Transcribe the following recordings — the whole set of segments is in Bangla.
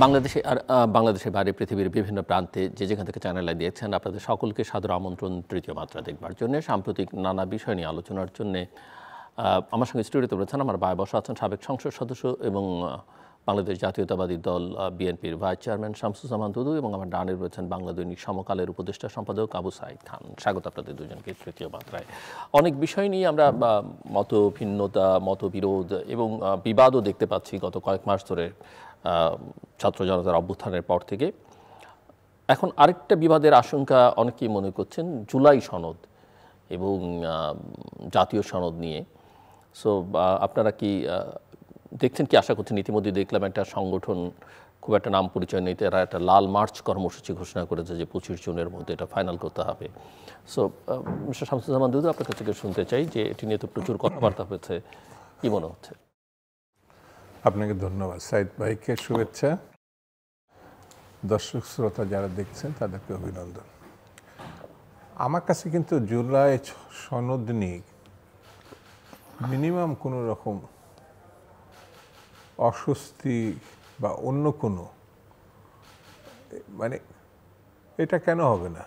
বাংলাদেশের বাইরে পৃথিবীর বিভিন্ন প্রান্তে যে যেখান থেকে চ্যানেলে দিয়েছেন আপনাদের সকলকে সাদর আমন্ত্রণ তৃতীয় মাত্রা দেখবার জন্য। সাম্প্রতিক নানা বিষয় নিয়ে আলোচনার জন্য আমার সঙ্গে স্টুডিওতে রয়েছেন আমার বায় বসা আছেন সাবেক সংসদ সদস্য এবং বাংলাদেশ জাতীয়তাবাদী দল বিএনপির ভাইস চেয়ারম্যান শামসুজ্জামান দুদু এবং আমার ডানে রয়েছেন বাংলা দৈনিক সমকালের উপদেষ্টা সম্পাদক আবু সাঈদ খান। স্বাগত আপনাদের দুজনকে তৃতীয় মাত্রায়। অনেক বিষয় নিয়ে আমরা মত ভিন্নতা, মতবিরোধ এবং বিবাদও দেখতে পাচ্ছি গত কয়েক মাস ধরে ছাত্র জনতার অভ্যুত্থানের পর থেকে। এখন আরেকটা বিবাদের আশঙ্কা অনেকেই মনে করছেন জুলাই সনদ এবং জাতীয় সনদ নিয়ে। সো আপনারা কি দেখছেন, কি আশা করছেন? ইতিমধ্যে দেখলাম একটা সংগঠন, খুব একটা নাম পরিচয় নেই, তারা একটা লাল মার্চ কর্মসূচি ঘোষণা করেছে যে 25 জুনের মধ্যে এটা ফাইনাল করতে হবে। সো মিস্টার শামসুজ্জামান দুদু, আপনার কাছে শুনতে চাই যে এটি নিয়ে তো প্রচুর কথাবার্তা হয়েছে, কি মনে হচ্ছে? আপনাকে ধন্যবাদ। সাইদ ভাইকে শুভেচ্ছা, দর্শক শ্রোতা যারা দেখছেন তাদেরকে অভিনন্দন। আমার কাছে কিন্তু জুলাই সনদ নিয়ে মিনিমাম কোনো রকম অস্বস্তি বা অন্য কোনো এটা কেন হবে না,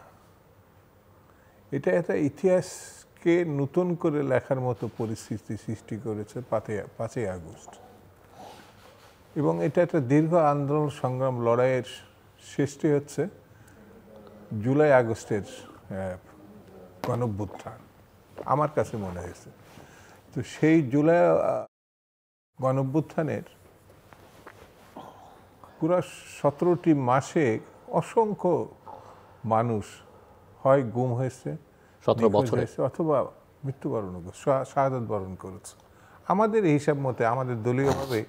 এটা একটা ইতিহাসকে নতুন করে লেখার মতো পরিস্থিতি সৃষ্টি করেছে 5ই আগস্ট, এবং এটা একটা দীর্ঘ আন্দোলন সংগ্রাম লড়াইয়ের সৃষ্টি হচ্ছে জুলাই আগস্টের গণঅভ্যুত্থান আমার কাছে মনে হয়েছে। তো সেই জুলাই গণঅভ্যুত্থানের পুরো 17টি মাসে অসংখ্য মানুষ হয় গুম হয়েছে, 17 বছরে অথবা মৃত্যুবরণ শাহাদাত বরণ করেছে। আমাদের এই হিসাব মতে আমাদের দলীয়ভাবে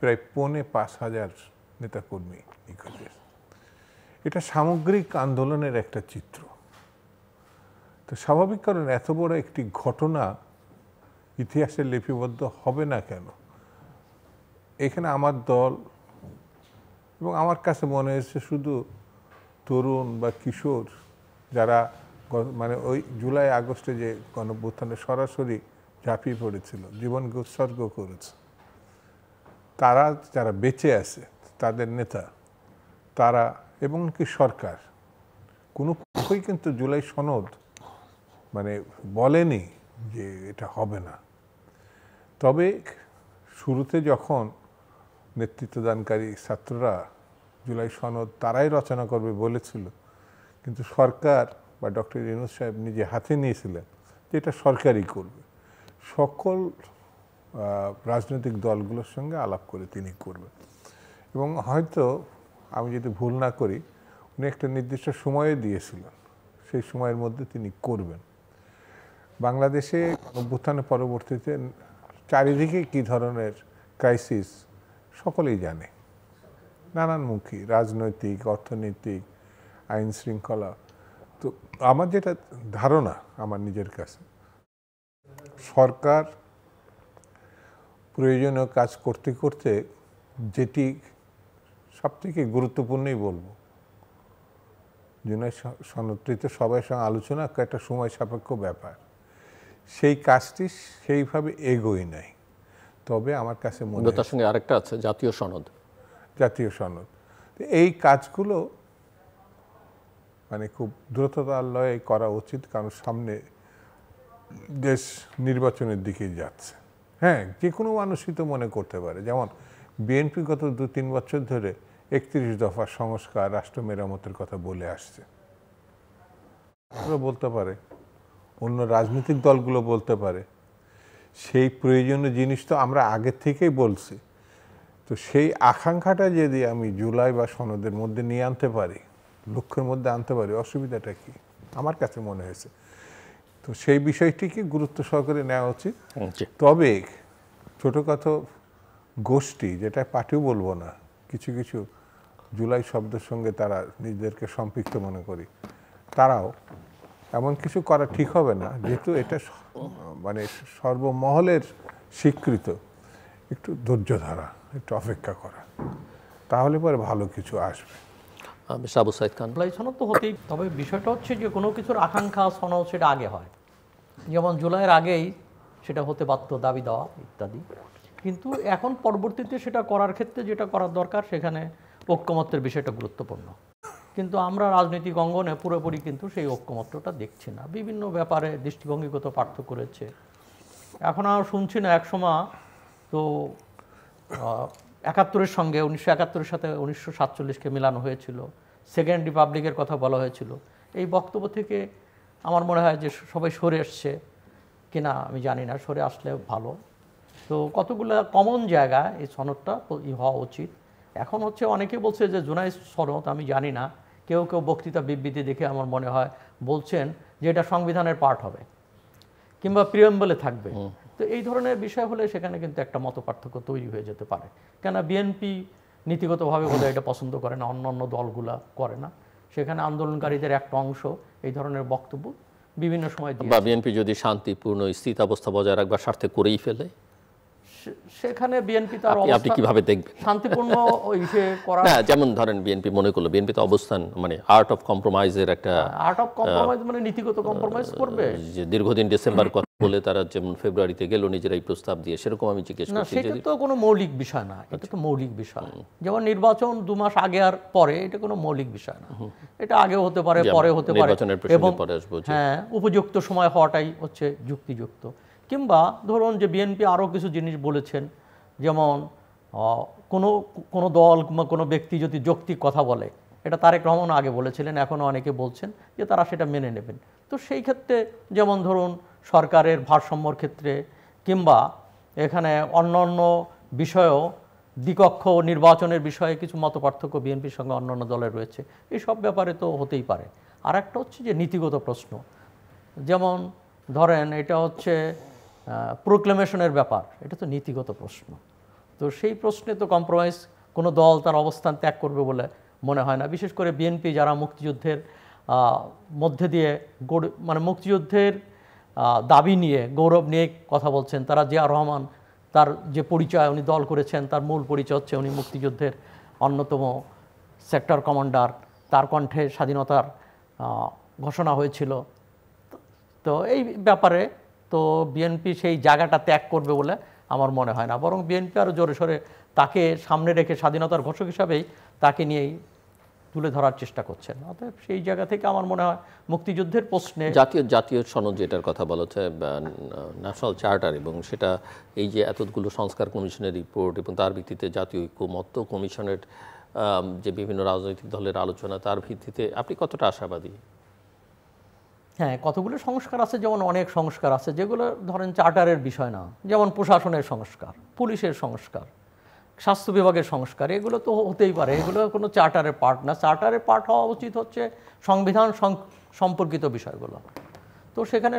প্রায় 5,500 নেতাকর্মী নিখোঁজ হয়েছে। এটা সামগ্রিক আন্দোলনের একটা চিত্র। তো স্বাভাবিক কারণ এত বড় একটি ঘটনা ইতিহাসে লিপিবদ্ধ হবে না কেন? এখানে আমার দল এবং আমার কাছে মনে হয়েছে শুধু তরুণ বা কিশোর যারা ওই জুলাই আগস্টে যে গণঅভ্যুত্থানে সরাসরি ঝাঁপিয়ে পড়েছিল, জীবনকে উৎসর্গ করেছে, তারা যারা বেঁচে আছে, তাদের নেতা, তারা এবং কি সরকার কোনো পক্ষই কিন্তু জুলাই সনদ বলেনি যে এটা হবে না। তবে শুরুতে যখন নেতৃত্বদানকারী ছাত্ররা জুলাই সনদ তারাই রচনা করবে বলেছিল, কিন্তু সরকার বা ডক্টর ইউনূস সাহেব নিজে হাতে নিয়েছিলেন যে এটা সরকারই করবে। সকল রাজনৈতিক দলগুলোর সঙ্গে আলাপ করে তিনি করবেন, এবং হয়তো আমি যদি ভুল না করি উনি একটা নির্দিষ্ট সময়ে দিয়েছিলেন, সেই সময়ের মধ্যে তিনি করবেন। বাংলাদেশে অভ্যুত্থানের পরবর্তীতে চারিদিকে কী ধরনের ক্রাইসিস সকলেই জানে, নানানমুখী, রাজনৈতিক, অর্থনৈতিক, আইন শৃঙ্খলা। তো আমার যেটা ধারণা আমার নিজের কাছে, সরকার প্রয়োজনীয় কাজ করতে করতে যেটি সবথেকে গুরুত্বপূর্ণই বলবো, জুলাই সনদটিতে সবার সঙ্গে আলোচনা একটা সময় সাপেক্ষ ব্যাপার, সেই কাজটি সেইভাবে এগোই নাই। তবে আমার কাছে মনে হয় তার সঙ্গে আরেকটা আছে জাতীয় সনদ। এই কাজগুলো খুব দ্রুততার লয়ে করা উচিত, কারণ সামনে দেশ নির্বাচনের দিকে যাচ্ছে। হ্যাঁ, যে কোনো মানুষই তো মনে করতে পারে, যেমন বিএনপি গত 2-3 বছর ধরে 31 দফা সংস্কার, রাষ্ট্র মেরামতের কথা বলে আসছে। বলতে পারে, অন্য রাজনৈতিক দলগুলো বলতে পারে, সেই প্রয়োজনীয় জিনিস তো আমরা আগের থেকেই বলছি। তো সেই আকাঙ্ক্ষাটা যদি আমি জুলাই বা সনদের মধ্যে নিয়ে আনতে পারি, লক্ষ্যের মধ্যে আনতে পারি, অসুবিধাটা কি আমার কাছে মনে হয়েছে। তো সেই বিষয়টিকে গুরুত্ব সহকারে নেওয়া উচিত। তবে ছোটোখাটো গোষ্ঠী, যেটা পার্টিও বলবো না, কিছু কিছু জুলাই শব্দের সঙ্গে তারা নিজেদেরকে সম্পৃক্ত মনে করি, তারাও এমন কিছু করা ঠিক হবে না, যেহেতু এটা সর্বমহলের স্বীকৃত। একটু ধৈর্য ধরা, একটু অপেক্ষা করা, তাহলে পরে ভালো কিছু আসবে। আবু সাঈদ খান, জুলাই সনদ তো হতেই, তবে বিষয়টা হচ্ছে যে কোনো কিছুর আকাঙ্ক্ষা সনদ সেটা আগে হয়, যেমন জুলাইয়ের আগেই সেটা হতে বাধ্য, দাবি দেওয়া ইত্যাদি। কিন্তু এখন পরবর্তীতে সেটা করার ক্ষেত্রে যেটা করার দরকার, সেখানে ঐক্যমত্যের বিষয়টা গুরুত্বপূর্ণ, কিন্তু আমরা রাজনৈতিক অঙ্গনে পুরোপুরি কিন্তু সেই ঐক্যমত্যটা দেখছি না। বিভিন্ন ব্যাপারে দৃষ্টিভঙ্গিগত পার্থক্য রয়েছে। এখন আর শুনছি না, একসময় তো ৭১-এর সঙ্গে ১৯৭১-এর সাথে ১৯৪৭-কে মেলানো হয়েছিল, সেকেন্ড রিপাবলিকের কথা বলা হয়েছিল। এই বক্তব্য থেকে আমার মনে হয় যে সবাই সরে এসছে কিনা আমি জানি না, সরে আসলে ভালো। তো কতগুলো কমন জায়গা এই সনদটা হওয়া উচিত। এখন হচ্ছে অনেকে বলছে যে জুলাই সনদ, আমি জানি না, কেউ কেউ বক্তৃতা বিবৃতি দেখে আমার মনে হয় বলছেন যে এটা সংবিধানের পার্ট হবে কিংবা প্রিয়াম্বলে থাকবে। তো এই ধরনের বিষয় হলে সেখানে কিন্তু একটা মতপার্থক্য তৈরি হয়ে যেতে পারে। কেন বিএনপি নীতিগতভাবে বোধহয় এটা পছন্দ করে না, অন্য অন্য দলগুলা করে না। সেখানে আন্দোলনকারীদের একটা অংশ এই ধরনের বক্তব্য বিভিন্ন সময় দিয়ে, বা বিএনপি যদি শান্তিপূর্ণ স্থিতাবস্থা বজায় রাখবার স্বার্থে করেই ফেলে, সেখানে বিএনপি তার আপনি কিভাবে দেখবেন? শান্তিপূর্ণ ইসে করা, না, যেমন ধরেন বিএনপি মনে করলো, বিএনপি তো অবস্থান মানে আর্ট অফ কম্প্রোমাইজের একটা, আর্ট অফ কম্প্রোমাইজ মানে নীতিগত কম্প্রোমাইজ করবে, যে দীর্ঘদিন ডিসেম্বর কথা বলে তারা যেমন ফেব্রুয়ারিতে গেল নিজেরাই প্রস্তাব দিয়ে, সেরকম আমি জিজ্ঞেস না, করছি। সেটা তো কোনো মৌলিক বিষয় না, এটা তো মৌলিক বিষয়। যেমন নির্বাচন 2 মাস আগে আর পরে, এটা কোনো মৌলিক বিষয় না। এটা আগে হতে পারে, পরে হতে পারে, নির্বাচনের প্রসঙ্গে এবং পরে আসবো। হ্যাঁ, উপযুক্ত সময় হওয়াটাই হচ্ছে যুক্তিযুক্ত। কিংবা ধরুন যে বিএনপি আরও কিছু জিনিস বলেছেন, যেমন কোনো দল কিংবা কোনো ব্যক্তি যদি যৌক্তিক কথা বলে, এটা তারেক রহমান আগে বলেছিলেন, এখনও অনেকে বলছেন যে তারা সেটা মেনে নেবেন। তো সেই ক্ষেত্রে যেমন ধরুন সরকারের ভারসাম্যর ক্ষেত্রে কিংবা এখানে অন্য অন্য বিষয়েও দ্বিকক্ষ নির্বাচনের বিষয়ে কিছু মতপার্থক্য বিএনপির সঙ্গে অন্যান্য দলের রয়েছে, এই সব ব্যাপারে তো হতেই পারে। আর একটা হচ্ছে যে নীতিগত প্রশ্ন, যেমন ধরেন এটা হচ্ছে প্রোক্লেমেশনের ব্যাপার, এটা তো নীতিগত প্রশ্ন। তো সেই প্রশ্নে তো কম্প্রোমাইজ কোনো দল তার অবস্থান ত্যাগ করবে বলে মনে হয় না। বিশেষ করে বিএনপি যারা মুক্তিযুদ্ধের মধ্যে দিয়ে মানে মুক্তিযুদ্ধের দাবি নিয়ে, গৌরব নিয়ে কথা বলছেন, তারা জিয়া রহমান তার যে পরিচয় উনি দল করেছেন, তার মূল পরিচয় হচ্ছে উনি মুক্তিযুদ্ধের অন্যতম সেক্টর কমান্ডার, তার কণ্ঠে স্বাধীনতার ঘোষণা হয়েছিল। তো এই ব্যাপারে তো বিএনপি সেই জায়গাটা ত্যাগ করবে বলে আমার মনে হয় না, বরং বিএনপি আরও জোরে সোরে তাকে সামনে রেখে স্বাধীনতার ঘোষক হিসাবেই তাকে নিয়েই তুলে ধরার চেষ্টা করছেন। অতএব সেই জায়গা থেকে আমার মনে হয় মুক্তিযুদ্ধের প্রশ্নে জাতীয় সনদ যেটার কথা বলা হচ্ছে, ন্যাশনাল চার্টার, এবং সেটা এই যে এতগুলো সংস্কার কমিশনের রিপোর্ট এবং তার ভিত্তিতে জাতীয় ঐক্যমত্য কমিশনের যে বিভিন্ন রাজনৈতিক দলের আলোচনা, তার ভিত্তিতে আপনি কতটা আশাবাদী? হ্যাঁ, কতগুলো সংস্কার আছে, যেমন অনেক সংস্কার আছে যেগুলো ধরেন চার্টারের বিষয় না, যেমন প্রশাসনের সংস্কার, পুলিশের সংস্কার, স্বাস্থ্য বিভাগের সংস্কার, এগুলো তো হতেই পারে, এগুলো কোনো চার্টারের পার্ট না। চার্টারের পার্ট হওয়া উচিত হচ্ছে সংবিধান সম্পর্কিত বিষয়গুলো। তো সেখানে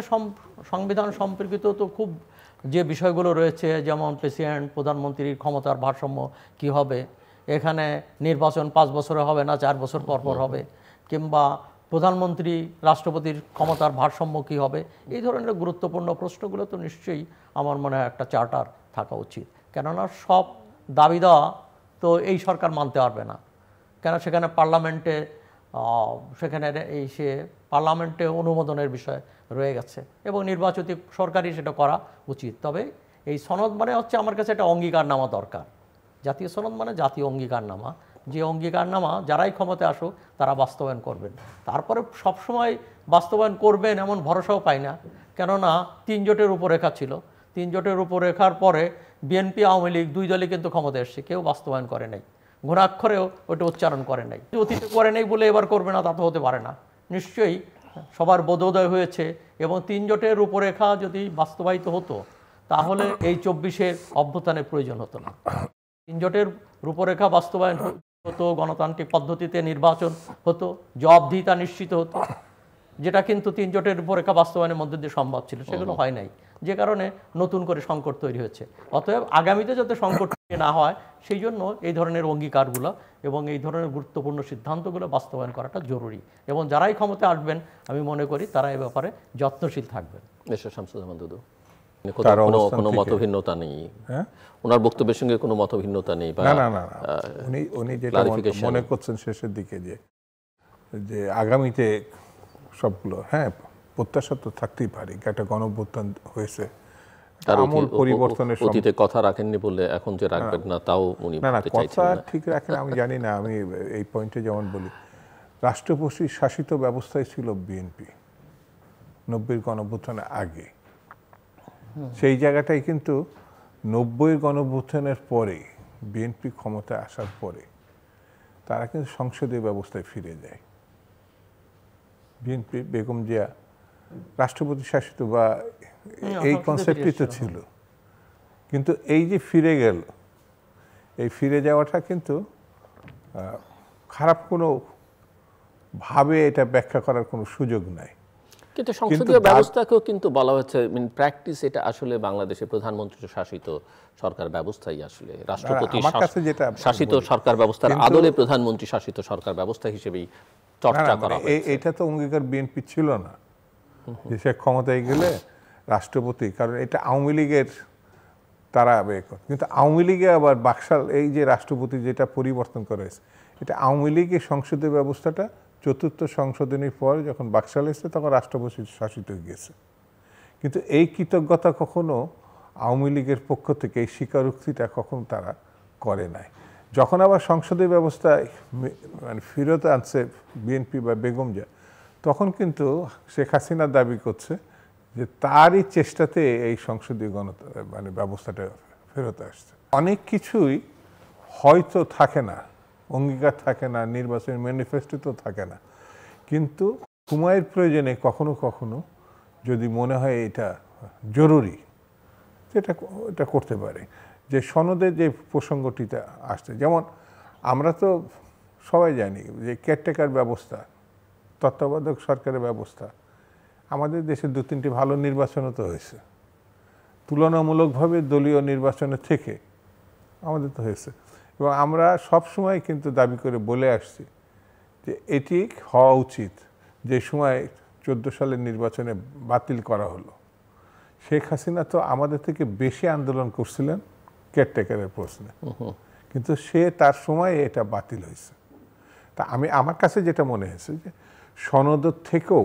সংবিধান সম্পর্কিত তো খুব যে বিষয়গুলো রয়েছে, যেমন প্রেসিডেন্ট, প্রধানমন্ত্রীর ক্ষমতার ভারসাম্য কী হবে, এখানে নির্বাচন 5 বছরে হবে না 4 বছর পর পর হবে, কিংবা প্রধানমন্ত্রী রাষ্ট্রপতির ক্ষমতার ভারসাম্য কী হবে, এই ধরনের গুরুত্বপূর্ণ প্রশ্নগুলো তো নিশ্চয়ই আমার মনে হয় একটা চার্টার থাকা উচিত। কেননা সব দাবি দেওয়া তো এই সরকার মানতে পারবে না, কেন সেখানে পার্লামেন্টে পার্লামেন্টে অনুমোদনের বিষয় রয়ে গেছে, এবং নির্বাচিত সরকারই সেটা করা উচিত। তবে এই সনদ মানে হচ্ছে আমার কাছে একটা অঙ্গীকারনামা দরকার। জাতীয় সনদ মানে জাতীয় অঙ্গীকারনামা, যে অঙ্গীকারনামা যারাই ক্ষমতায় আসুক তারা বাস্তবায়ন করবেন। তারপরে সবসময় বাস্তবায়ন করবেন এমন ভরসাও পাই না, কেননা 3 জোটের রূপরেখা ছিল, 3 জোটের রূপরেখার পরে বিএনপি, আওয়ামী লীগ 2 দলই কিন্তু ক্ষমতায় এসছে, কেউ বাস্তবায়ন করে নাই, ঘোরাক্ষরেও ওটা উচ্চারণ করে নাই। অতীতে করে নাই বলে এবার করবে না তা তো হতে পারে না, নিশ্চয়ই সবার বোধোদয় হয়েছে। এবং 3 জোটের রূপরেখা যদি বাস্তবায়িত হতো তাহলে এই 24-এর অভ্যুত্থানের প্রয়োজন হতো না। 3 জোটের রূপরেখা বাস্তবায়ন হতো, গণতান্ত্রিক পদ্ধতিতে নির্বাচন হতো, জবাবদিহিতা নিশ্চিত হতো, যেটা কিন্তু 3 জোটের রূপরেখা বাস্তবায়নের মধ্যে দিয়ে সম্ভব ছিল, সেগুলো হয় নাই, যে কারণে নতুন করে সংকট তৈরি হয়েছে। অতএব আগামীতে যাতে সংকট না হয় সেই জন্য এই ধরনের অঙ্গীকারগুলো এবং এই ধরনের গুরুত্বপূর্ণ সিদ্ধান্তগুলো বাস্তবায়ন করাটা জরুরি, এবং যারাই ক্ষমতায় আসবেন আমি মনে করি তারা এ ব্যাপারে যত্নশীল থাকবেন। শামসুজ্জামান দুদু, কোনো মতভিন্নতা নেই ওনার বক্তব্যের সঙ্গে, কোনো মতভিন্নতা নেই? না, উনি যেটা মনে করছেন শেষের দিকে যে আগামীতে সবগুলো, হ্যাঁ প্রত্যাশা তো থাকতেই পারে, একটা গণঅভ্যুত্থান হয়েছে, তার আমূল পরিবর্তনের অতীতে কথা রাখেননি বলে এখন যে রাখবেন না তাও উনি না না বলতে কথা চাইছেন না। ঠিক রাখেন আমি জানি না, আমি এই পয়েন্টে যেমন বলি রাষ্ট্রপতি শাসিত ব্যবস্থায় ছিল বিএনপি 90-র গণঅভ্যুত্থানের আগে, সেই জায়গাটাই কিন্তু 90-র গণঅভ্যুত্থানের পরে বিএনপি ক্ষমতায় আসার পরে তারা কিন্তু সংসদীয় ব্যবস্থায় ফিরে যায়। বিএনপি বেগম জিয়া রাষ্ট্রপতি শাসিত বা এই কনসেপ্টই তো ছিল, কিন্তু এই যে ফিরে গেল, এই ফিরে যাওয়াটা কিন্তু খারাপ কোনো ভাবে এটা ব্যাখ্যা করার কোনো সুযোগ নাই। কিন্তু সংসদীয় ব্যবস্থাকেও কিন্তু বলা হচ্ছে প্র্যাকটিস এটা আসলে বাংলাদেশে প্রধানমন্ত্রী শাসিত সরকার ব্যবস্থাই আসলে রাষ্ট্রপতি শাসিত সরকার ব্যবস্থার আদলে প্রধানমন্ত্রী শাসিত সরকার ব্যবস্থা হিসেবেই চর্চা করা হয়। এটা তো অঙ্গীকার বিএনপি ছিল না যে সে ক্ষমতায় গেলে রাষ্ট্রপতি, কারণ এটা আওয়ামী লীগের তারা কিন্তু আওয়ামী লীগে আবার বাকশাল এই যে রাষ্ট্রপতি যেটা পরিবর্তন করেছে এটা আওয়ামী লীগের সংসদীয় ব্যবস্থাটা চতুর্থ সংশোধনীর পর যখন বাকশাল এসেছে তখন রাষ্ট্রপতি শাসিত হয়ে গেছে। কিন্তু এই কৃতজ্ঞতা কখনো আওয়ামী লীগের পক্ষ থেকে এই স্বীকারোক্তিটা কখনো তারা করে নাই। যখন আবার সংসদীয় ব্যবস্থায় মানে ফিরত আনছে বিএনপি বা বেগম জিয়া, তখন কিন্তু শেখ হাসিনা দাবি করছে যে তারই চেষ্টাতে এই সংসদীয় মানে ব্যবস্থাটা ফেরত আসছে। অনেক কিছুই হয়তো থাকে না, অঙ্গীকার থাকে না, নির্বাচনী ম্যানিফেস্টো থাকে না, কিন্তু সময়ের প্রয়োজনে কখনো কখনো যদি মনে হয় এটা জরুরি এটা করতে পারে। যে সনদের যে প্রসঙ্গটিতে আসছে, যেমন আমরা তো সবাই জানি যে কেয়ারটেকার ব্যবস্থা, তত্ত্বাবধায়ক সরকারের ব্যবস্থা, আমাদের দেশে 2-3টি ভালো নির্বাচনও তো হয়েছে, তুলনামূলকভাবে দলীয় নির্বাচনের থেকে আমাদের তো হয়েছে। এবং আমরা সব সময় কিন্তু দাবি করে বলে আসছি যে এটি হওয়া উচিত। যে সময় 14 সালের নির্বাচনে বাতিল করা হলো, শেখ হাসিনা তো আমাদের থেকে বেশি আন্দোলন করছিলেন কেয়ারটেকারের প্রশ্নে, কিন্তু সে তার সময় এটা বাতিল হয়েছে। তা আমার কাছে যেটা মনে হয়েছে যে সনদের থেকেও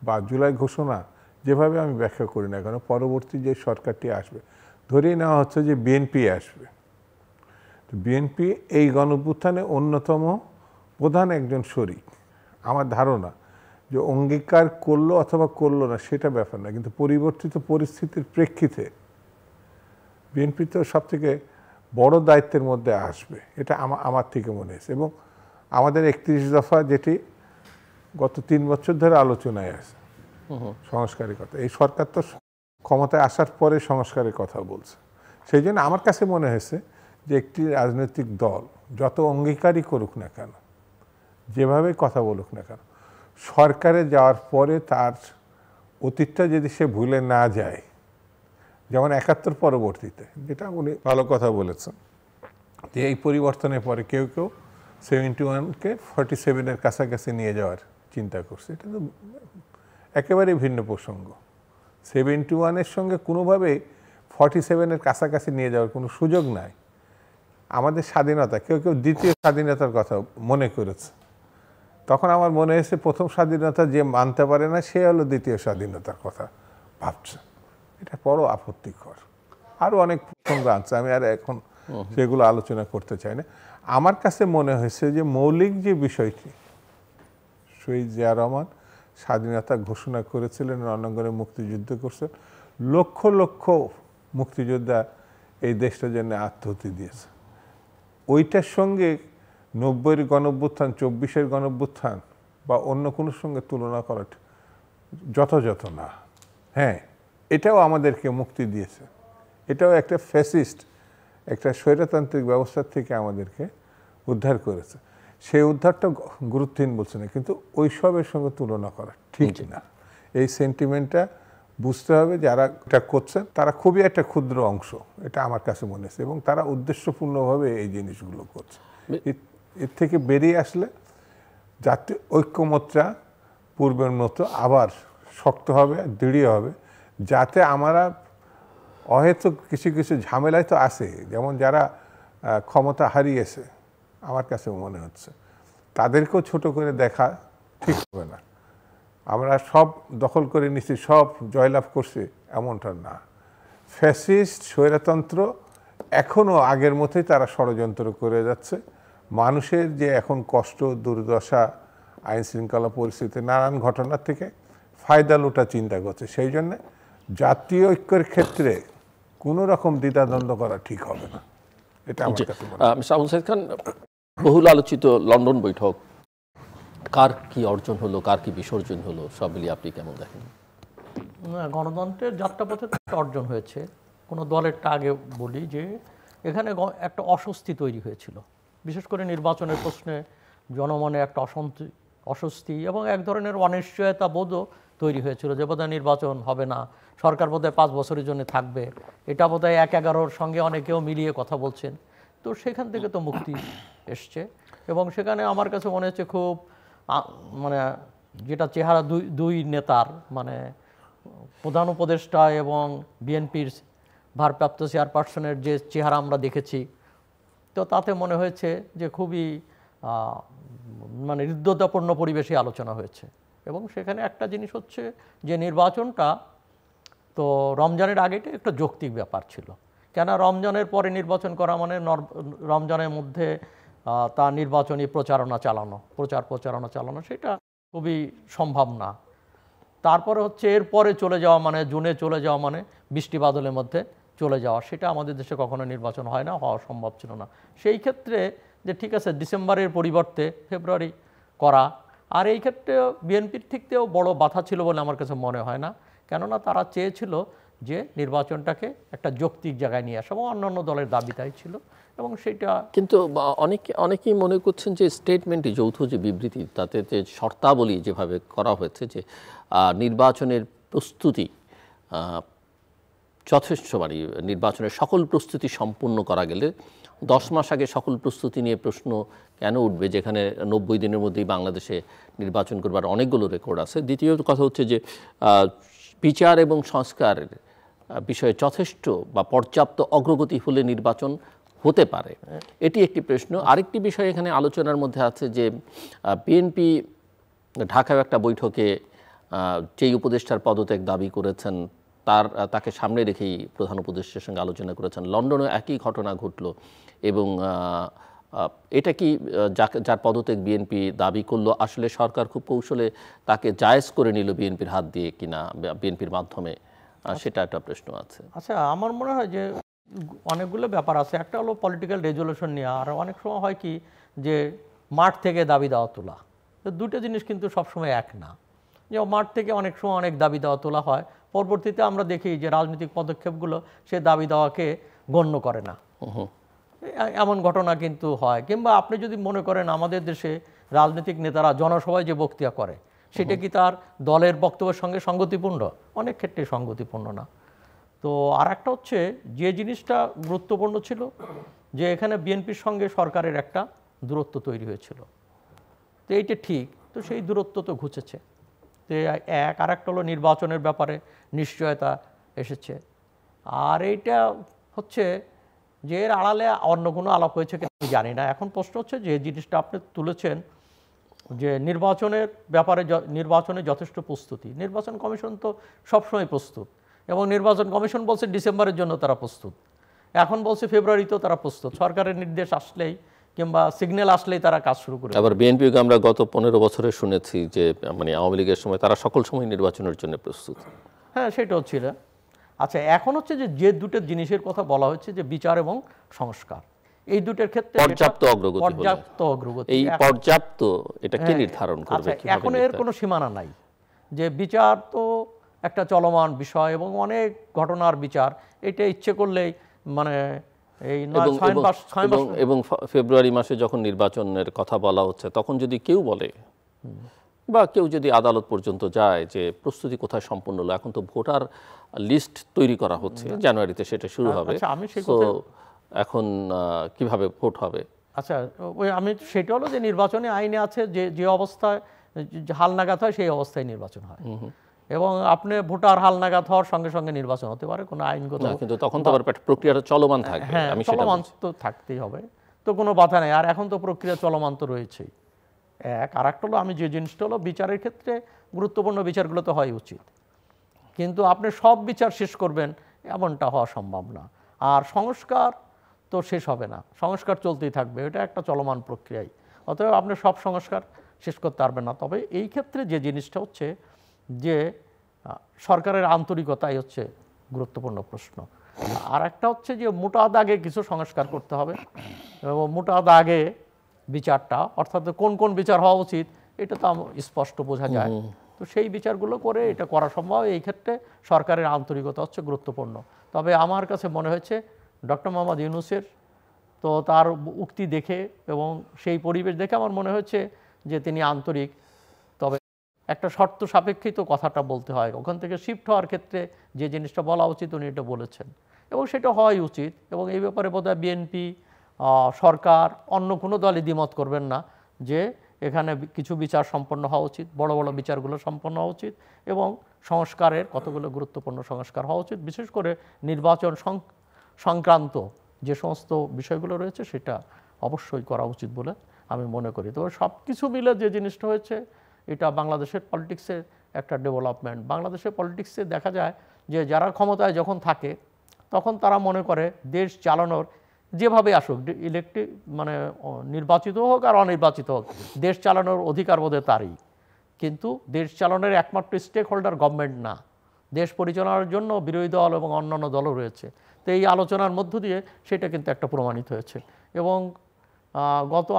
বা জুলাই ঘোষণা যেভাবে আমি ব্যাখ্যা করি না কেন, পরবর্তী যে সরকারটি আসবে ধরেই নেওয়া হচ্ছে যে বিএনপি আসবে, বিএনপি এই গণঅভ্যুত্থানে অন্যতম প্রধান একজন শরিক। আমার ধারণা যে অঙ্গীকার করলো অথবা করলো না সেটা ব্যাপার না, কিন্তু পরিবর্তিত পরিস্থিতির প্রেক্ষিতে বিএনপি তো সব থেকে বড় দায়িত্বের মধ্যে আসবে, এটা আমার থেকে মনে হয়েছে। এবং আমাদের 31 দফা যেটি গত 3 বছর ধরে আলোচনায় আছে সংস্কারের কথা, এই সরকার তো ক্ষমতায় আসার পরে সংস্কারের কথা বলছে। সেই জন্য আমার কাছে মনে হয়েছে যে একটি রাজনৈতিক দল যত অঙ্গীকারই করুক না কেন, যেভাবে কথা বলুক না কেন, সরকারে যাওয়ার পরে তার অতীতটা যদি সে ভুলে না যায়, যেমন 71 পরবর্তীতে যেটা উনি ভালো কথা বলেছেন যে এই পরিবর্তনের পরে কেউ কেউ 71-কে 47-এর কাছাকাছি নিয়ে যাওয়ার চিন্তা করছে, এটা তো একেবারেই ভিন্ন প্রসঙ্গ। 71-এর সঙ্গে কোনোভাবেই 47-এর কাছাকাছি নিয়ে যাওয়ার কোনো সুযোগ নাই। আমাদের স্বাধীনতা, কেউ কেউ দ্বিতীয় স্বাধীনতার কথা মনে করেছে, তখন আমার মনে হয়েছে প্রথম স্বাধীনতা যে মানতে পারে না সে হলো দ্বিতীয় স্বাধীনতার কথা ভাবছে, এটা বড় আপত্তিকর। আরও অনেক প্রসঙ্গ আনছে, আমি আর এখন সেগুলো আলোচনা করতে চাই না। আমার কাছে মনে হয়েছে যে মৌলিক যে বিষয়টি, শহীদ জিয়া রহমান স্বাধীনতা ঘোষণা করেছিলেন, রণাঙ্গনে মুক্তিযুদ্ধ করছেন, লক্ষ লক্ষ মুক্তিযোদ্ধা এই দেশটার জন্য আত্মাহুতি দিয়েছে। ওইটার সঙ্গে 90-এর গণঅভ্যুত্থান, 24-এর গণঅভ্যুত্থান বা অন্য কোনো সঙ্গে তুলনা করা যথাযথ না। হ্যাঁ, এটাও আমাদেরকে মুক্তি দিয়েছে, এটাও একটা ফ্যাসিস্ট, একটা স্বৈরতান্ত্রিক ব্যবস্থার থেকে আমাদেরকে উদ্ধার করেছে। সেই উদ্ধারটা গুরুত্বহীন বলছে না, কিন্তু ওইসবের সঙ্গে তুলনা করা ঠিক না। এই সেন্টিমেন্টটা বুঝতে হবে, যারা এটা করছেন তারা খুবই একটা ক্ষুদ্র অংশ, এটা আমার কাছে মনে হচ্ছে, এবং তারা উদ্দেশ্যপূর্ণভাবে এই জিনিসগুলো করছে। এর থেকে বেরিয়ে আসলে জাতীয় ঐক্যমত্যা পূর্বের মতো আবার শক্ত হবে, দৃঢ় হবে, যাতে আমরা অহেতুক কিছু কিছু ঝামেলায় তো আছে, যেমন যারা ক্ষমতা হারিয়েছে আমার কাছে মনে হচ্ছে তাদেরকেও ছোট করে দেখা ঠিক হবে না। আমরা সব দখল করে নিচ্ছি, সব জয়লাভ করছি এমনটা না। ফ্যাসিস্ট স্বৈরতন্ত্র এখনও আগের মতোই তারা ষড়যন্ত্র করে যাচ্ছে। মানুষের যে এখন কষ্ট, দুর্দশা, আইন শৃঙ্খলা পরিস্থিতি, নানান ঘটনার থেকে ফায়দা লুটা চিন্তা করছে। সেই জন্যে জাতীয় ঐক্যের ক্ষেত্রে কোনো রকম দ্বিধাদ্বন্দ্ব করা ঠিক হবে না, এটা আমার কাছে মনে হয়। মিস্টার আবুল সাঈদ খান, বহুল আলোচিত লন্ডন বৈঠক, কার কি অর্জন হলো, কার কি বিসর্জন হলো, সব মিলিয়ে আপনি কেমন দেখেন? গণতন্ত্রের যাত্রাপথে অর্জন হয়েছে। কোনো দলেরটা আগে বলি যে এখানে একটা অস্বস্তি তৈরি হয়েছিল, বিশেষ করে নির্বাচনের প্রশ্নে জনমনে একটা অস্বস্তি এবং এক ধরনের অনিশ্চয়তা বোধও তৈরি হয়েছিল যে বোধহয় নির্বাচন হবে না, সরকার বোধহয় 5 বছরের জন্য থাকবে, এটা বোধহয় 1-11-র সঙ্গে অনেকেও মিলিয়ে কথা বলছেন। তো সেখান থেকে তো মুক্তি এসছে এবং সেখানে আমার কাছে মনে হচ্ছে খুব মানে যেটা চেহারা দুই নেতার, মানে প্রধান উপদেষ্টা এবং বিএনপির ভারপ্রাপ্ত চেয়ারপারসনের যে চেহারা আমরা দেখেছি, তো তাতে মনে হয়েছে যে খুবই মানে হৃদ্যতাপূর্ণ পরিবেশে আলোচনা হয়েছে। এবং সেখানে একটা জিনিস হচ্ছে যে নির্বাচনটা তো রমজানের আগেটা একটা যৌক্তিক ব্যাপার ছিল, কেন রমজানের পরে নির্বাচন করা মানে রমজানের মধ্যে তার নির্বাচনী প্রচারণা চালানো সেটা খুবই সম্ভব না। তারপরে হচ্ছে এরপরে চলে যাওয়া মানে জুনে চলে যাওয়া মানে বৃষ্টি বাদলের মধ্যে চলে যাওয়া, সেটা আমাদের দেশে কখনো নির্বাচন হয় না, হওয়া সম্ভব ছিল না। সেই ক্ষেত্রে যে ঠিক আছে ডিসেম্বরের পরিবর্তে ফেব্রুয়ারি করা, আর এই ক্ষেত্রে বিএনপির থেকেও বড় বাধা ছিল বলে আমার কাছে মনে হয় না, কেননা তারা চেয়েছিল যে নির্বাচনটাকে একটা যৌক্তিক জায়গায় নিয়ে আসা এবং অন্যান্য দলের দাবি তাই ছিল এবং সেটা। কিন্তু অনেকেই মনে করছেন যে স্টেটমেন্টে যৌথ যে বিবৃতি, তাতে যে শর্তাবলী যেভাবে করা হয়েছে যে নির্বাচনের প্রস্তুতি যথেষ্ট, মানে নির্বাচনের সকল প্রস্তুতি সম্পূর্ণ করা গেলে 10 মাস আগে সকল প্রস্তুতি নিয়ে প্রশ্ন কেন উঠবে, যেখানে 90 দিনের মধ্যেই বাংলাদেশে নির্বাচন করবার অনেকগুলো রেকর্ড আছে। দ্বিতীয় কথা হচ্ছে যে বিচার এবং সংস্কারের বিষয়ে যথেষ্ট বা পর্যাপ্ত অগ্রগতি হলে নির্বাচন হতে পারে, এটি একটি প্রশ্ন। আরেকটি বিষয় এখানে আলোচনার মধ্যে আছে যে বিএনপি ঢাকায় একটা বৈঠকে যেই উপদেষ্টার পদত্যাগ দাবি করেছেন তাকে সামনে রেখেই প্রধান উপদেষ্টার সঙ্গে আলোচনা করেছেন। লন্ডনে একই ঘটনা ঘটল এবং এটা কি যার পদত্যাগ বিএনপি দাবি করলো আসলে সরকার খুব কৌশলে তাকে জায়েজ করে নিল বিএনপির হাত দিয়ে কিনা, বিএনপির মাধ্যমে, সেটা একটা প্রশ্ন আছে। আচ্ছা, আমার মনে হয় যে অনেকগুলো ব্যাপার আছে। একটা হলো পলিটিক্যাল রেজলিউশন নিয়ে, আর অনেক সময় হয় কি যে মাঠ থেকে দাবি দেওয়া তোলা, তো দুটো জিনিস কিন্তু সবসময় এক না। যে মাঠ থেকে অনেক সময় অনেক দাবি দেওয়া তোলা হয়, পরবর্তীতে আমরা দেখি যে রাজনৈতিক পদক্ষেপগুলো সে দাবি দেওয়াকে গণ্য করে না, এমন ঘটনা কিন্তু হয়। কিংবা আপনি যদি মনে করেন আমাদের দেশে রাজনৈতিক নেতারা জনসভায় যে বক্তৃতা করে সেটা কি তার দলের বক্তব্যের সঙ্গে সঙ্গতিপূর্ণ? অনেক ক্ষেত্রে সঙ্গতিপূর্ণ না। তো আর একটা হচ্ছে যে জিনিসটা গুরুত্বপূর্ণ ছিল যে এখানে বিএনপির সঙ্গে সরকারের একটা দূরত্ব তৈরি হয়েছিল, তো এইটা ঠিক, তো সেই দূরত্ব তো ঘুচেছে। তো আর একটা হলো নির্বাচনের ব্যাপারে নিশ্চয়তা এসেছে। আর এইটা হচ্ছে যে এর আড়ালে অন্য কোনো আলাপ হয়েছে কিনা আমি জানি না। এখন প্রশ্ন হচ্ছে যে জিনিসটা আপনি তুলেছেন যে নির্বাচনের ব্যাপারে নির্বাচনে যথেষ্ট প্রস্তুতি, নির্বাচন কমিশন তো সবসময় প্রস্তুত এবং নির্বাচন কমিশন বলছে ডিসেম্বরের জন্য তারা প্রস্তুত, এখন বলছে ফেব্রুয়ারিতেও তারা প্রস্তুত, সরকারের নির্দেশ আসলেই কিংবা সিগন্যাল আসলেই তারা কাজ শুরু করে। আবার বিএনপিকে আমরা গত 15 বছরে শুনেছি যে মানে আওয়ামী লীগের সময় তারা সকল সময় নির্বাচনের জন্য প্রস্তুত। হ্যাঁ, সেটাও ছিল। আচ্ছা, এখন হচ্ছে যে দুটো জিনিসের কথা বলা হচ্ছে যে বিচার এবং সংস্কার, এই দুটোর ক্ষেত্রে পর্যাপ্ত অগ্রগতি, এই পর্যাপ্ত এটা কে নির্ধারণ করবে? এখন এর কোনো সীমানা নাই, যে বিচার তো একটা চলমান বিষয় এবং অনেক ঘটনার বিচার, এটা ইচ্ছে করলেই মানে এই এবং ফেব্রুয়ারি মাসে যখন নির্বাচনের কথা বলা হচ্ছে তখন যদি কেউ বলে বা কেউ যদি আদালত পর্যন্ত যায় যে প্রস্তুতি কোথায় সম্পূর্ণ হলো, এখন তো ভোটার লিস্ট তৈরি করা হচ্ছে, জানুয়ারিতে সেটা শুরু হবে, তো এখন কিভাবে ভোট হবে? আচ্ছা, আমি সেটা হলো যে নির্বাচনী আইনে আছে যে অবস্থায় হালনাগাদ হয় সেই অবস্থায় নির্বাচন হয় এবং আপনি ভোটার হালনাগাদ হওয়ার সঙ্গে সঙ্গে নির্বাচন হতে পারে, কোনো আইনগত, কিন্তু তখন তো আবার প্রক্রিয়াটা চলমান থাকবে। হ্যাঁ, চলমান তো থাকতেই হবে, তো কোনো বাধা নেই। আর এখন তো প্রক্রিয়া চলমান তো রয়েছেই। আর একটা হলো আমি যে জিনিসটা হলো বিচারের ক্ষেত্রে গুরুত্বপূর্ণ বিচারগুলো তো হয় উচিত, কিন্তু আপনি সব বিচার শেষ করবেন এমনটা হওয়া সম্ভব না। আর সংস্কার তো শেষ হবে না, সংস্কার চলতেই থাকবে, এটা একটা চলমান প্রক্রিয়াই। অতএব আপনি সব সংস্কার শেষ করতে পারবেন না। তবে এই ক্ষেত্রে যে জিনিসটা হচ্ছে যে সরকারের আন্তরিকতাই হচ্ছে গুরুত্বপূর্ণ প্রশ্ন। আর একটা হচ্ছে যে মোটা দাগে কিছু সংস্কার করতে হবে, এবং মোটা দাগে বিচারটা, অর্থাৎ কোন কোন বিচার হওয়া উচিত এটা তো স্পষ্ট বোঝা যায়। তো সেই বিচারগুলো করে এটা করা সম্ভব। এই ক্ষেত্রে সরকারের আন্তরিকতা হচ্ছে গুরুত্বপূর্ণ। তবে আমার কাছে মনে হয়েছে ডক্টর মোহাম্মদ ইউনূসের তো তার উক্তি দেখে এবং সেই পরিবেশ দেখে আমার মনে হচ্ছে যে তিনি আন্তরিক। তবে একটা শর্ত সাপেক্ষেই তো কথাটা বলতে হয়, ওখান থেকে শিফট হওয়ার ক্ষেত্রে যে জিনিসটা বলা উচিত উনি এটা বলেছেন, এবং সেটা হওয়াই উচিত। এবং এই ব্যাপারে বোধহয় বিএনপি, সরকার, অন্য কোনো দলই দ্বিমত করবেন না যে এখানে কিছু বিচার সম্পন্ন হওয়া উচিত, বড় বড় বিচারগুলো সম্পন্ন হওয়া উচিত, এবং সংস্কারের কতগুলো গুরুত্বপূর্ণ সংস্কার হওয়া উচিত। বিশেষ করে নির্বাচন সংক্রান্ত যে সমস্ত বিষয়গুলো রয়েছে সেটা অবশ্যই করা উচিত বলে আমি মনে করি। তবে সব কিছু মিলে যে জিনিসটা হয়েছে এটা বাংলাদেশের পলিটিক্সের একটা ডেভেলপমেন্ট। বাংলাদেশের পলিটিক্সে দেখা যায় যে যারা ক্ষমতায় যখন থাকে তখন তারা মনে করে দেশ চালানোর যেভাবে আসুক, মানে নির্বাচিত হোক আর অনির্বাচিত হোক, দেশ চালানোর অধিকার বোধহয় তারই। কিন্তু দেশ চালানোর একমাত্র স্টেক হোল্ডার গভর্নমেন্ট না, দেশ পরিচালনার জন্য বিরোধী দল এবং অন্যান্য দলও রয়েছে। তো এই আলোচনার মধ্য দিয়ে সেটা কিন্তু একটা প্রমাণিত হয়েছে। এবং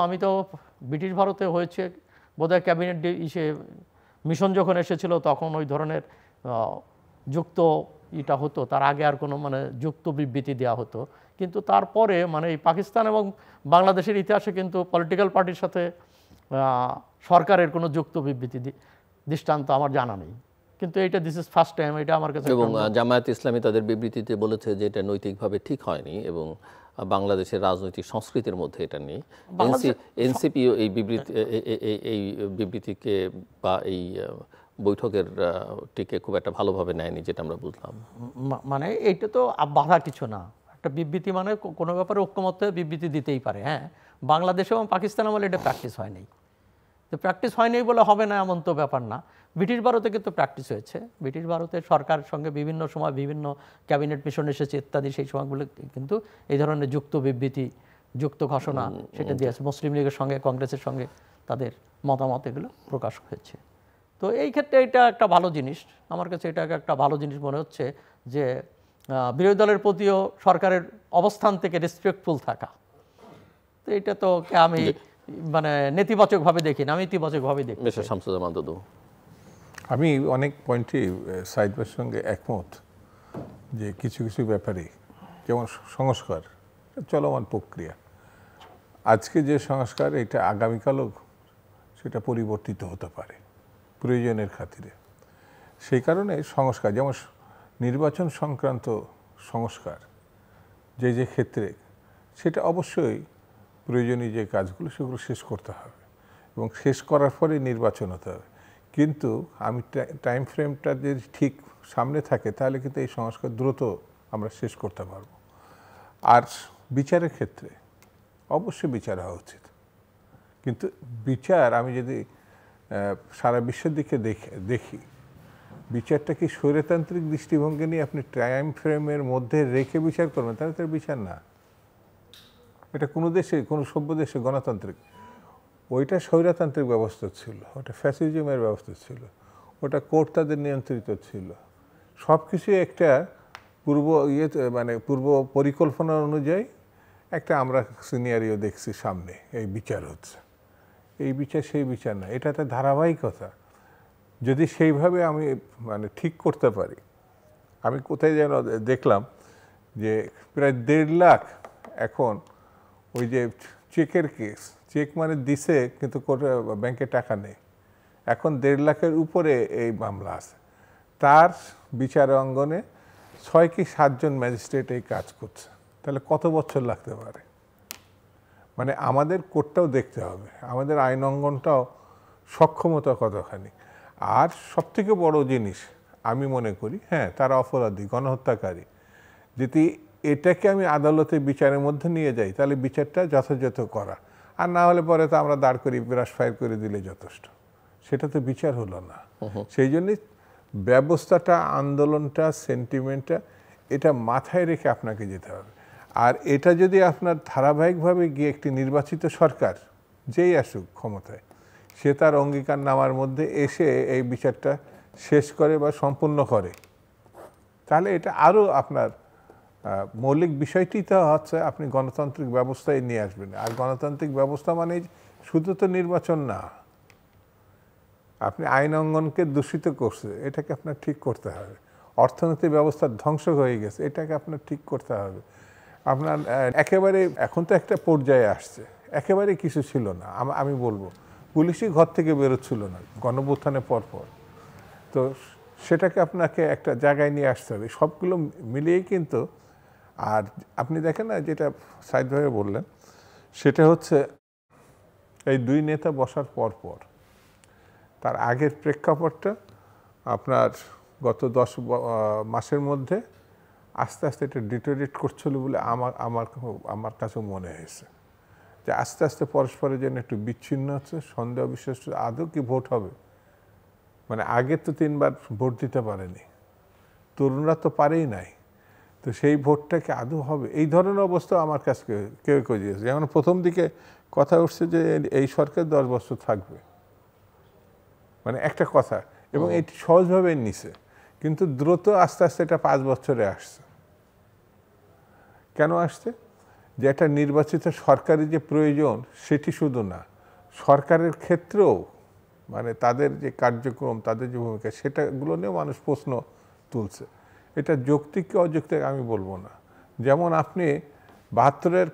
আমি তো ব্রিটিশ ভারতে হয়েছে বোধহয় ক্যাবিনেট মিশন যখন এসেছিল তখন ওই ধরনের যুক্ত এটা হতো, তার আগে আর কোনো মানে যুক্ত বিবৃতি দেওয়া হতো। কিন্তু তারপরে মানে এই পাকিস্তান এবং বাংলাদেশের ইতিহাসে কিন্তু পলিটিক্যাল পার্টির সাথে সরকারের কোনো যুক্ত বিবৃতি দৃষ্টান্ত আমার জানা নেই। কিন্তু এটা দিস ইজ ফার্স্ট টাইম, এটা আমার কাছে। এবং জামায়াত ইসলামী তাদের বিবৃতিতে বলেছে যে এটা নৈতিকভাবে ঠিক হয়নি এবং বাংলাদেশের রাজনৈতিক সংস্কৃতির মধ্যে এটা নেই। এনসিপিও এই বিবৃতিকে বা এই বৈঠকের টিকে খুব একটা ভালোভাবে নেয়নি, যেটা আমরা বুঝলাম। মানে এইটা তো বাধা কিছু না, একটা বিবৃতি মানে কোনো ব্যাপারে ঐক্যমত্যে বিবৃতি দিতেই পারে। হ্যাঁ, বাংলাদেশ এবং পাকিস্তান আমলে এটা প্র্যাকটিস হয়নি। তো প্র্যাকটিস হয়নি বলে হবে না এমন তো ব্যাপার না। ব্রিটিশ ভারতে কিন্তু প্র্যাকটিস হয়েছে। ব্রিটিশ ভারতের সরকারের সঙ্গে বিভিন্ন সময় বিভিন্ন ক্যাবিনেট মিশন এসেছে ইত্যাদি, সেই সময়গুলো কিন্তু এই ধরনের যুক্ত বিবৃতি, যুক্ত ঘোষণা সেটা দিয়েছে। মুসলিম লীগের সঙ্গে, কংগ্রেসের সঙ্গে তাদের মতামত এগুলো প্রকাশ হয়েছে। তো এই ক্ষেত্রে এটা একটা ভালো জিনিস, আমার কাছে এটা একটা ভালো জিনিস মনে হচ্ছে যে বিরোধী দলের প্রতিও সরকারের অবস্থান থেকে রেসপেক্টফুল থাকা। তো এটা তো আমি মানে নেতিবাচকভাবে দেখি না, আমি ইতিবাচকভাবে দেখি। আমি অনেক পয়েন্টে সাইদ ভাইয়ের সঙ্গে একমত যে কিছু কিছু ব্যাপারে, যেমন সংস্কার চলমান প্রক্রিয়া, আজকে যে সংস্কার এটা আগামীকালও সেটা পরিবর্তিত হতে পারে প্রয়োজনের খাতিরে। সেই কারণে সংস্কার, যেমন নির্বাচন সংক্রান্ত সংস্কার যে ক্ষেত্রে, সেটা অবশ্যই প্রয়োজনীয় যে কাজগুলো সেগুলো শেষ করতে হবে এবং শেষ করার পরে নির্বাচন হতে হবে। কিন্তু আমি টাইম ফ্রেমটা যদি ঠিক সামনে থাকে তাহলে কিন্তু এই সংস্কার দ্রুত আমরা শেষ করতে পারবো। আর বিচারের ক্ষেত্রে অবশ্যই বিচার হওয়া উচিত, কিন্তু বিচার আমি যদি সারা বিশ্বের দিকে দেখি, বিচারটা কি স্বৈরতান্ত্রিক দৃষ্টিভঙ্গি নিয়ে আপনি টাইম ফ্রেমের মধ্যে রেখে বিচার করবেন, তাহলে তার বিচার না। এটা কোনো দেশে, কোনো সভ্য দেশে গণতান্ত্রিক, ওইটা স্বৈরতান্ত্রিক ব্যবস্থা ছিল, ওটা ফ্যাসিজমের ব্যবস্থা ছিল, ওটা কোর্ট তাদের নিয়ন্ত্রিত ছিল। সব কিছুই একটা পূর্ব পরিকল্পনা অনুযায়ী একটা আমরা সিনিয়রিও দেখছি সামনে, এই বিচার হচ্ছে, এই বিচার সেই বিচার না, এটা একটা ধারাবাহিকতা। যদি সেইভাবে আমি ঠিক করতে পারি, আমি কোথায় যেন দেখলাম যে প্রায় 1.5 লাখ এখন ওই যে চেকের কেস, চেক মানে দিছে কিন্তু ব্যাংকে টাকা নেই, এখন 1.5 লাখের উপরে এই মামলা আছে। তার বিচার অঙ্গনে 6 কি 7 জন ম্যাজিস্ট্রেট এই কাজ করছে, তাহলে কত বছর লাগতে পারে? মানে আমাদের কোর্টটাও দেখতে হবে, আমাদের আইন অঙ্গনটাও সক্ষমতা কতখানি। আর সবথেকে বড় জিনিস আমি মনে করি, হ্যাঁ তারা অপরাধী, গণহত্যাকারী, যদি এটাকে আমি আদালতে বিচারের মধ্যে নিয়ে যাই তাহলে বিচারটা যথাযথ করা, আর না হলে পরে তো আমরা দাঁড় করি ব্রাশ ফায়ার করে দিলে যথেষ্ট, সেটা তো বিচার হলো না। সেই জন্যই ব্যবস্থাটা, আন্দোলনটা, সেন্টিমেন্টটা এটা মাথায় রেখে আপনাকে যেতে হবে। আর এটা যদি আপনার ধারাবাহিকভাবে গিয়ে একটি নির্বাচিত সরকার যেই আসুক ক্ষমতায়, সে তার অঙ্গীকারনামার মধ্যে এসে এই বিচারটা শেষ করে বা সম্পূর্ণ করে, তাহলে এটা আরও আপনার মৌলিক বিষয়টি তো হচ্ছে আপনি গণতান্ত্রিক ব্যবস্থায় নিয়ে আসবেন। আর গণতান্ত্রিক ব্যবস্থা মানে শুধু তো নির্বাচন না, আপনি আইন অঙ্গনকে দূষিত করছে, এটাকে আপনার ঠিক করতে হবে। অর্থনৈতিক ব্যবস্থা ধ্বংস হয়ে গেছে, এটাকে আপনার ঠিক করতে হবে। আপনার একেবারে এখন তো একটা পর্যায়ে আসছে, একেবারে কিছু ছিল না, আমি বলবো পুলিশই ঘর থেকে বেরোচ্ছিল না গণঅভ্যুত্থানের পরপর। তো সেটাকে আপনাকে একটা জায়গায় নিয়ে আসতে হবে, সবগুলো মিলিয়েই কিন্তু। আর আপনি দেখেন না, যেটা সাইদ ভাই বললেন, সেটা হচ্ছে এই দুই নেতা বসার পরপর তার আগের প্রেক্ষাপটটা আপনার গত 10 মাসের মধ্যে আস্তে আস্তে এটা ডিটোরিয়েট করছিল বলে আমার কাছেও মনে হয়েছে যে আস্তে আস্তে পরস্পরের জন্য একটু বিচ্ছিন্ন হচ্ছে, সন্দেহ বিশ্বাস আদৌ কি ভোট হবে। মানে আগে তো 3 বার ভোট দিতে পারেনি, তরুণরা তো পারেই নাই, তো সেই ভোটটাকে আদৌ হবে, এই ধরনের অবস্থা আমার কাছে কেউ কেউ দিয়েছে। যেমন প্রথম দিকে কথা উঠছে যে এই সরকার 10 বছর থাকবে, মানে একটা কথা, এবং এটি সহজভাবে নিছে, কিন্তু দ্রুত আস্তে আস্তে এটা 5 বছরে আসছে। কেন আসছে? যে একটা নির্বাচিত সরকারের যে প্রয়োজন সেটি শুধু না, সরকারের ক্ষেত্রেও মানে তাদের যে কার্যক্রম, তাদের যে ভূমিকা, সেটাগুলো নিয়েও মানুষ প্রশ্ন তুলছে। এটা যৌক্তিক কি অযৌক্তিক আমি বলবো না। যেমন আপনি 72-এর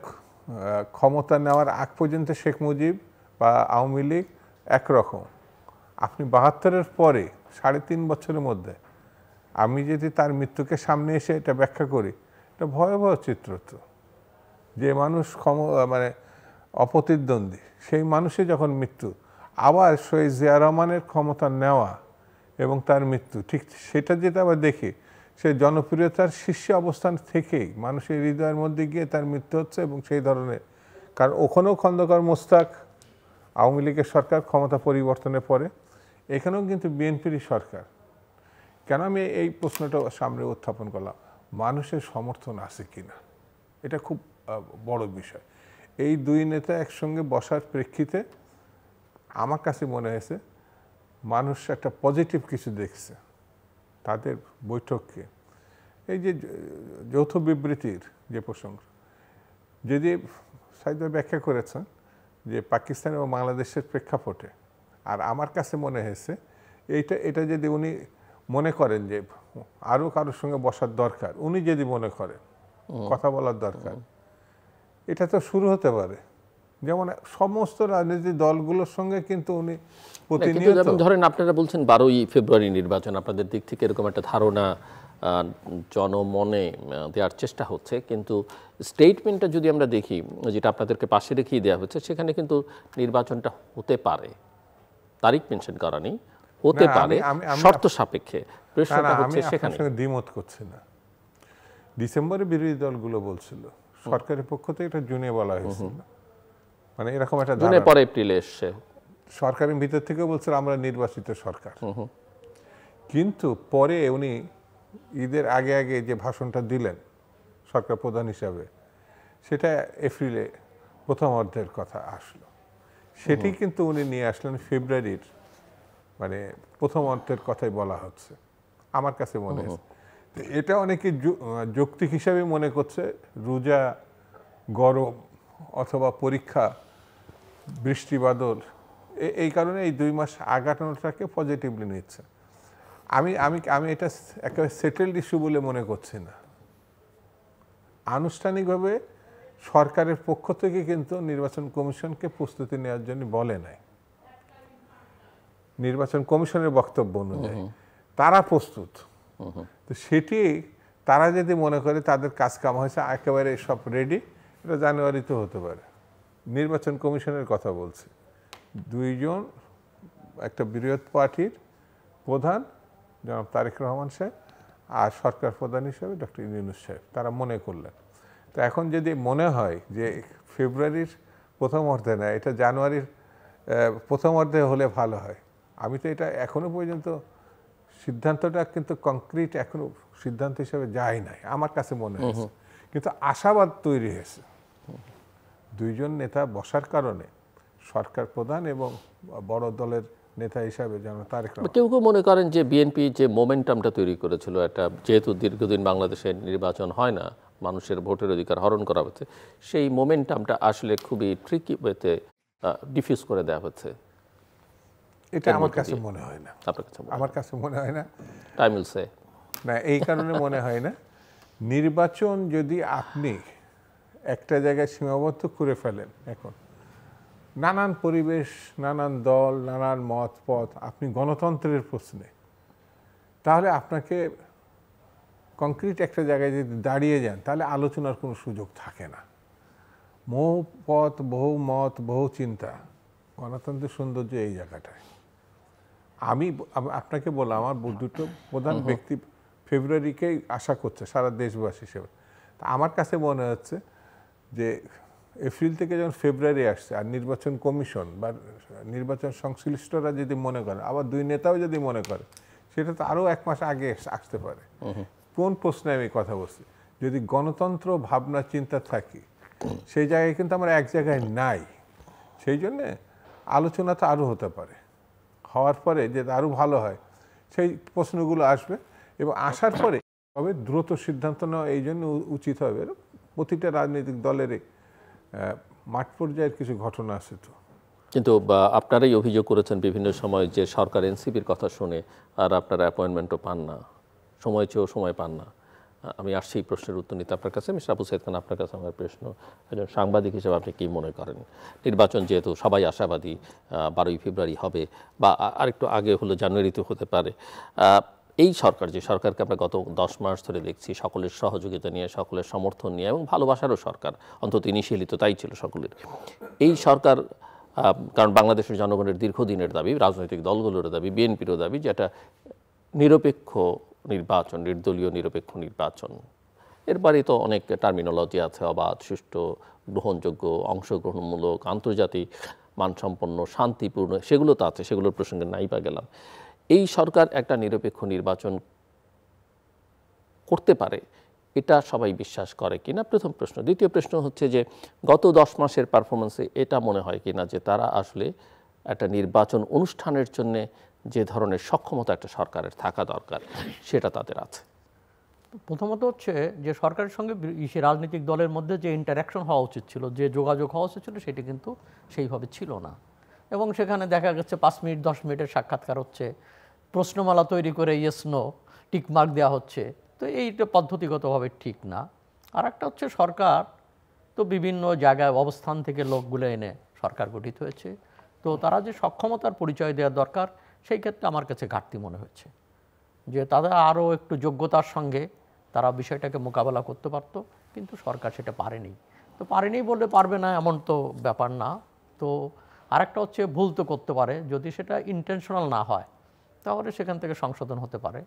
ক্ষমতা নেওয়ার আগ পর্যন্ত শেখ মুজিব বা আওয়ামী লীগ একরকম, আপনি 72-এর পরে 3.5 বছরের মধ্যে আমি যদি তার মৃত্যুকে সামনে এসে এটা ব্যাখ্যা করি, এটা ভয়াবহ চিত্র। তো যে মানুষ মানে অপ্রতিদ্বন্দ্বী, সেই মানুষের যখন মৃত্যু, আবার শহীদ জিয়া রহমানের ক্ষমতা নেওয়া এবং তার মৃত্যু, ঠিক সেটা যেটা আবার দেখি, সে জনপ্রিয়তার শীর্ষে অবস্থান থেকেই মানুষের হৃদয়ের মধ্যে গিয়ে তার মৃত্যু হচ্ছে। এবং সেই ধরনের, কারণ ওখানেও খন্দকার মোস্তাক আওয়ামী লীগের সরকার ক্ষমতা পরিবর্তনের পরে, এখানেও কিন্তু বিএনপিরই সরকার। কেন আমি এই প্রশ্নটা সামনে উত্থাপন করলাম, মানুষের সমর্থন আছে কিনা, এটা খুব বড় বিষয়। এই দুই নেতা একসঙ্গে বসার প্রেক্ষিতে আমার কাছে মনে হয়েছে মানুষ একটা পজিটিভ কিছু দেখছে তাদের বৈঠককে। এই যে যৌথ বিবৃতির যে প্রসঙ্গ, যদি সাইদ ব্যাখ্যা করেছেন যে পাকিস্তান এবং বাংলাদেশের প্রেক্ষাপটে, আর আমার কাছে মনে হয়েছে এটা যদি উনি মনে করেন যে আরও কারোর সঙ্গে বসার দরকার, উনি যদি মনে করেন কথা বলার দরকার, এটা তো শুরু হতে পারে। যেমন সমস্ত রাজনৈতিক দলগুলোর সঙ্গে কিন্তু উনি প্রতিনিয়ত, যেমন ধরেন আপনারা বলছেন 12ই ফেব্রুয়ারি নির্বাচন, আপনাদের দিক থেকে এরকম একটা ধারণা জনমনে দেওয়ার চেষ্টা হচ্ছে, কিন্তু স্টেটমেন্টটা যদি আমরা দেখি, যেটা আপনাদেরকে পাশে রেখেই দেওয়া হচ্ছে, সেখানে কিন্তু নির্বাচনটা হতে পারে, তারিখ মেনশন করা নেই, হতে পারে শর্ত সাপেক্ষে। প্রশ্নটা হচ্ছে সেখানে দ্বিমত করছে না। ডিসেম্বরে বিরোধী দলগুলো বলছিল, সরকারের পক্ষ থেকে এটা জুনে বলা হয়েছিল, মানে এরকম একটা জুনে পরে এপ্রিলে এসছে, সরকারের ভিতর থেকে বলছিল আমরা নির্বাচিত সরকার। কিন্তু পরে উনি ঈদের আগে আগে যে ভাষণটা দিলেন সরকার প্রধান হিসাবে, সেটা এপ্রিলে প্রথম অর্ধের কথা আসলো, সেটি কিন্তু উনি নিয়ে আসলেন ফেব্রুয়ারির মানে প্রথম অর্ধের কথাই বলা হচ্ছে আমার কাছে মনে হচ্ছে। এটা অনেকে যৌক্তিক হিসাবে মনে করছে, রোজা, গরম অথবা পরীক্ষা, বৃষ্টি বাদল, এই কারণে এই 2 মাস আগানোটাকে পজিটিভলি নিচ্ছে। আমি এটা একেবারে সেটেলড ইস্যু বলে মনে করছি না। আনুষ্ঠানিকভাবে সরকারের পক্ষ থেকে কিন্তু নির্বাচন কমিশনকে প্রস্তুতি নেওয়ার জন্য বলে নাই। নির্বাচন কমিশনের বক্তব্য অনুযায়ী তারা প্রস্তুত। তো সেটি তারা যদি মনে করে তাদের কাজ কাম হয়েছে, একেবারে সব রেডি, এটা জানুয়ারিতে হতে পারে। নির্বাচন কমিশনের কথা বলছি, 2 জন, একটা বৃহৎ পার্টির প্রধান জনাব তারেক রহমান সাহেব আর সরকার প্রধান হিসেবে ডক্টর ইউনূস সাহেব, তারা মনে করলেন। তো এখন যদি মনে হয় যে ফেব্রুয়ারির প্রথম অর্ধে না, এটা জানুয়ারির প্রথম অর্ধে হলে ভালো হয়, আমি তো এটা এখনো পর্যন্ত সিদ্ধান্তটা কিন্তু কংক্রিট এখনো সিদ্ধান্ত হিসেবে যায় নাই আমার কাছে মনে হয়েছে, কিন্তু আশাবাদ তৈরি হয়েছে। দুইজন নেতা বসার কারণে সরকার প্রধান এবং বড় দলের নেতা হিসাবে যেন তারেক রহমান, কেউ কেউ মনে করেন যে বিএনপি যে মোমেন্টামটা তৈরি করেছিল, একটা যেহেতু দীর্ঘদিন বাংলাদেশে নির্বাচন হয় না, মানুষের ভোটের অধিকার হরণ করা হচ্ছে, সেই মোমেন্টামটা আসলে খুবই ট্রিকি ওয়েতে ডিফিউজ করে দেওয়া হচ্ছে। এটা আমার কাছে মনে হয় না। আপনার কাছে আমার কাছে মনে হয় না। Time will say. না, এই কারণে মনে হয় না। নির্বাচন যদি আপনি একটা জায়গায় সীমাবদ্ধ করে ফেলেন, এখন নানান পরিবেশ, নানান দল, নানান মত পথ, আপনি গণতন্ত্রের প্রশ্নে, তাহলে আপনাকে কংক্রিট একটা জায়গায় যদি দাঁড়িয়ে যান, তাহলে আলোচনার কোনো সুযোগ থাকে না। বহু পথ, বহু মত, বহু চিন্তা, গণতন্ত্রের সৌন্দর্য এই জায়গাটায়। আমি আপনাকে বললাম, আমার দুটো প্রধান ব্যক্তি ফেব্রুয়ারিকেই আশা করছে সারা দেশবাসী হিসেবে। তা আমার কাছে মনে হচ্ছে যে এপ্রিল থেকে যখন ফেব্রুয়ারি আসছে, আর নির্বাচন কমিশন বা নির্বাচন সংশ্লিষ্টরা যদি মনে করে, আবার দুই নেতাও যদি মনে করে, সেটা তো আরও 1 মাস আগে আসতে পারে। কোন প্রশ্নে আমি কথা বলছি? যদি গণতন্ত্র ভাবনা চিন্তা থাকি, সেই জায়গায় কিন্তু আমরা এক জায়গায় নাই। সেই জন্যে আলোচনা তো আরও হতে পারে, হওয়ার পরে যে আরও ভালো হয় সেই প্রশ্নগুলো আসবে, এবং আসার পরে তবে দ্রুত সিদ্ধান্ত নেওয়া এই জন্য উচিত হবে। প্রতিটা রাজনৈতিক দলেরই মাঠ পর্যায়ের কিছু ঘটনা আছে তো। কিন্তু আপনারাই অভিযোগ করেছেন বিভিন্ন সময় যে সরকার এনসিপির কথা শুনে আর আপনারা অ্যাপয়েন্টমেন্টও পান না, সময় চেয়েও সময় পান না। আমি আসছি এই প্রশ্নের উত্তর নিতে আপনার কাছে। মিস্টার আবু সাইদ খান, আপনার কাছে আমার প্রশ্ন, একজন সাংবাদিক হিসেবে আপনি কী মনে করেন? নির্বাচন যেহেতু সবাই আশাবাদী 12ই ফেব্রুয়ারি হবে, বা আরেকটু আগে হলো জানুয়ারিতে হতে পারে, এই সরকার, যে সরকারকে আমরা গত 10 মাস ধরে দেখছি সকলের সহযোগিতা নিয়ে, সকলের সমর্থন নিয়ে এবং ভালোবাসারও সরকার, অন্তত ইনিশিয়ালি তো তাই ছিল সকলের, এই সরকার, কারণ বাংলাদেশের জনগণের দীর্ঘদিনের দাবি, রাজনৈতিক দলগুলোর দাবি, বিএনপিরও দাবি, যে একটা নিরপেক্ষ নির্বাচন, নির্দলীয় নিরপেক্ষ নির্বাচন। এরপরে তো অনেক টার্মিনোলজি আছে, অবাধ, সুষ্ঠু, গ্রহণযোগ্য, অংশগ্রহণমূলক, আন্তর্জাতিক মানসম্পন্ন, শান্তিপূর্ণ, সেগুলো তো আছে, সেগুলোর প্রসঙ্গে নাই বা গেলাম। এই সরকার একটা নিরপেক্ষ নির্বাচন করতে পারে, এটা সবাই বিশ্বাস করে কিনা, প্রথম প্রশ্ন। দ্বিতীয় প্রশ্ন হচ্ছে যে গত 10 মাসের পারফরমেন্সে এটা মনে হয় কিনা যে তারা আসলে একটা নির্বাচন অনুষ্ঠানের জন্যে যে ধরনের সক্ষমতা একটা সরকারের থাকা দরকার সেটা তাদের আছে। প্রথমত হচ্ছে যে সরকারের সঙ্গে সে রাজনৈতিক দলের মধ্যে যে ইন্টারাকশন হওয়া উচিত ছিল, যে যোগাযোগ হওয়া উচিত ছিল, সেটি কিন্তু সেইভাবে ছিল না। এবং সেখানে দেখা গেছে 5 মিনিট 10 মিনিটের সাক্ষাৎকার হচ্ছে, প্রশ্নমালা তৈরি করে ইয়েস নো টিকমার্ক দেওয়া হচ্ছে। তো এইটা পদ্ধতিগতভাবে ঠিক না। আর একটা হচ্ছে সরকার তো বিভিন্ন জায়গায় অবস্থান থেকে লোকগুলো এনে সরকার গঠিত হয়েছে, তো তারা যে সক্ষমতার পরিচয় দেওয়া দরকার, সেই ক্ষেত্রে আমার কাছে ঘাটতি মনে হচ্ছে, যে তাদের আরও একটু যোগ্যতার সঙ্গে তারা বিষয়টাকে মোকাবেলা করতে পারত, কিন্তু সরকার সেটা পারেনি। তো পারেনি বললে পারবে না এমন তো ব্যাপার না। তো আরেকটা হচ্ছে ভুল তো করতে পারে, যদি সেটা ইন্টেনশনাল না হয় তাহলে সেখান থেকে সংশোধন হতে পারে।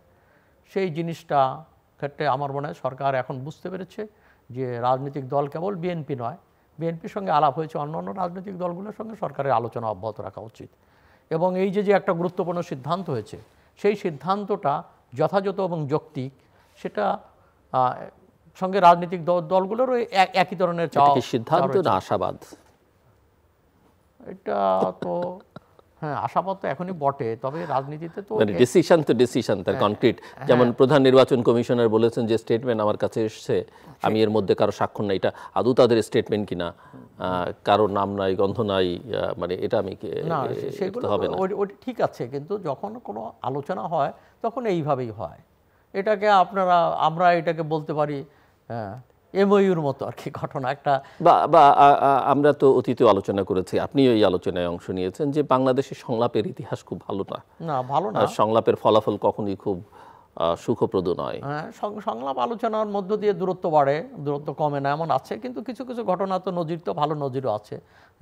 সেই জিনিসটা ক্ষেত্রে আমার মনে হয় সরকার এখন বুঝতে পেরেছে যে রাজনৈতিক দল কেবল বিএনপি নয়, বিএনপির সঙ্গে আলাপ হয়েছে, অন্যান্য রাজনৈতিক দলগুলোর সঙ্গে সরকারের আলোচনা অব্যাহত রাখা উচিত। এবং এই যে একটা গুরুত্বপূর্ণ সিদ্ধান্ত হয়েছে, সেই সিদ্ধান্তটা যথাযথ এবং যৌক্তিক, সেটা সঙ্গে রাজনৈতিক দলগুলোরও একই ধরনের চাওয়া। সিদ্ধান্ত না আশাবাদ? এটা তো হ্যাঁ, আশাবাদ তো এখনই বটে, তবে রাজনীতিতে তো মানে ডিসিশন তার কনক্রিট। যেমন প্রধান নির্বাচন কমিশনার বলেছেন যে স্টেটমেন্ট আমার কাছে এসছে, আমি এর মধ্যে কারো স্বাক্ষর নাই, এটা আদৌ তাদের স্টেটমেন্ট কিনা, কারো নাম নাই, গন্ধ নাই, মানে এটা আমি না, সেগুলো হবে না। ওটা ঠিক আছে, কিন্তু যখন কোনো আলোচনা হয় তখন এইভাবেই হয়। এটাকে আমরা এটাকে বলতে পারি এমওইউর মতো আর কি ঘটনা একটা। বা আমরা তো অতীতে আলোচনা করেছি, আপনিও এই আলোচনায় অংশ নিয়েছেন, যে বাংলাদেশের সংলাপের ইতিহাস খুব ভালো না, ভালো না। সংলাপের ফলাফল কখনোই খুব সুখপ্রদ নয়। হ্যাঁ, সংলাপ আলোচনার মধ্য দিয়ে দূরত্ব বাড়ে, দূরত্ব কমে না এমন আছে, কিন্তু কিছু কিছু ঘটনা তো নজির তো ভালো নজিরও আছে।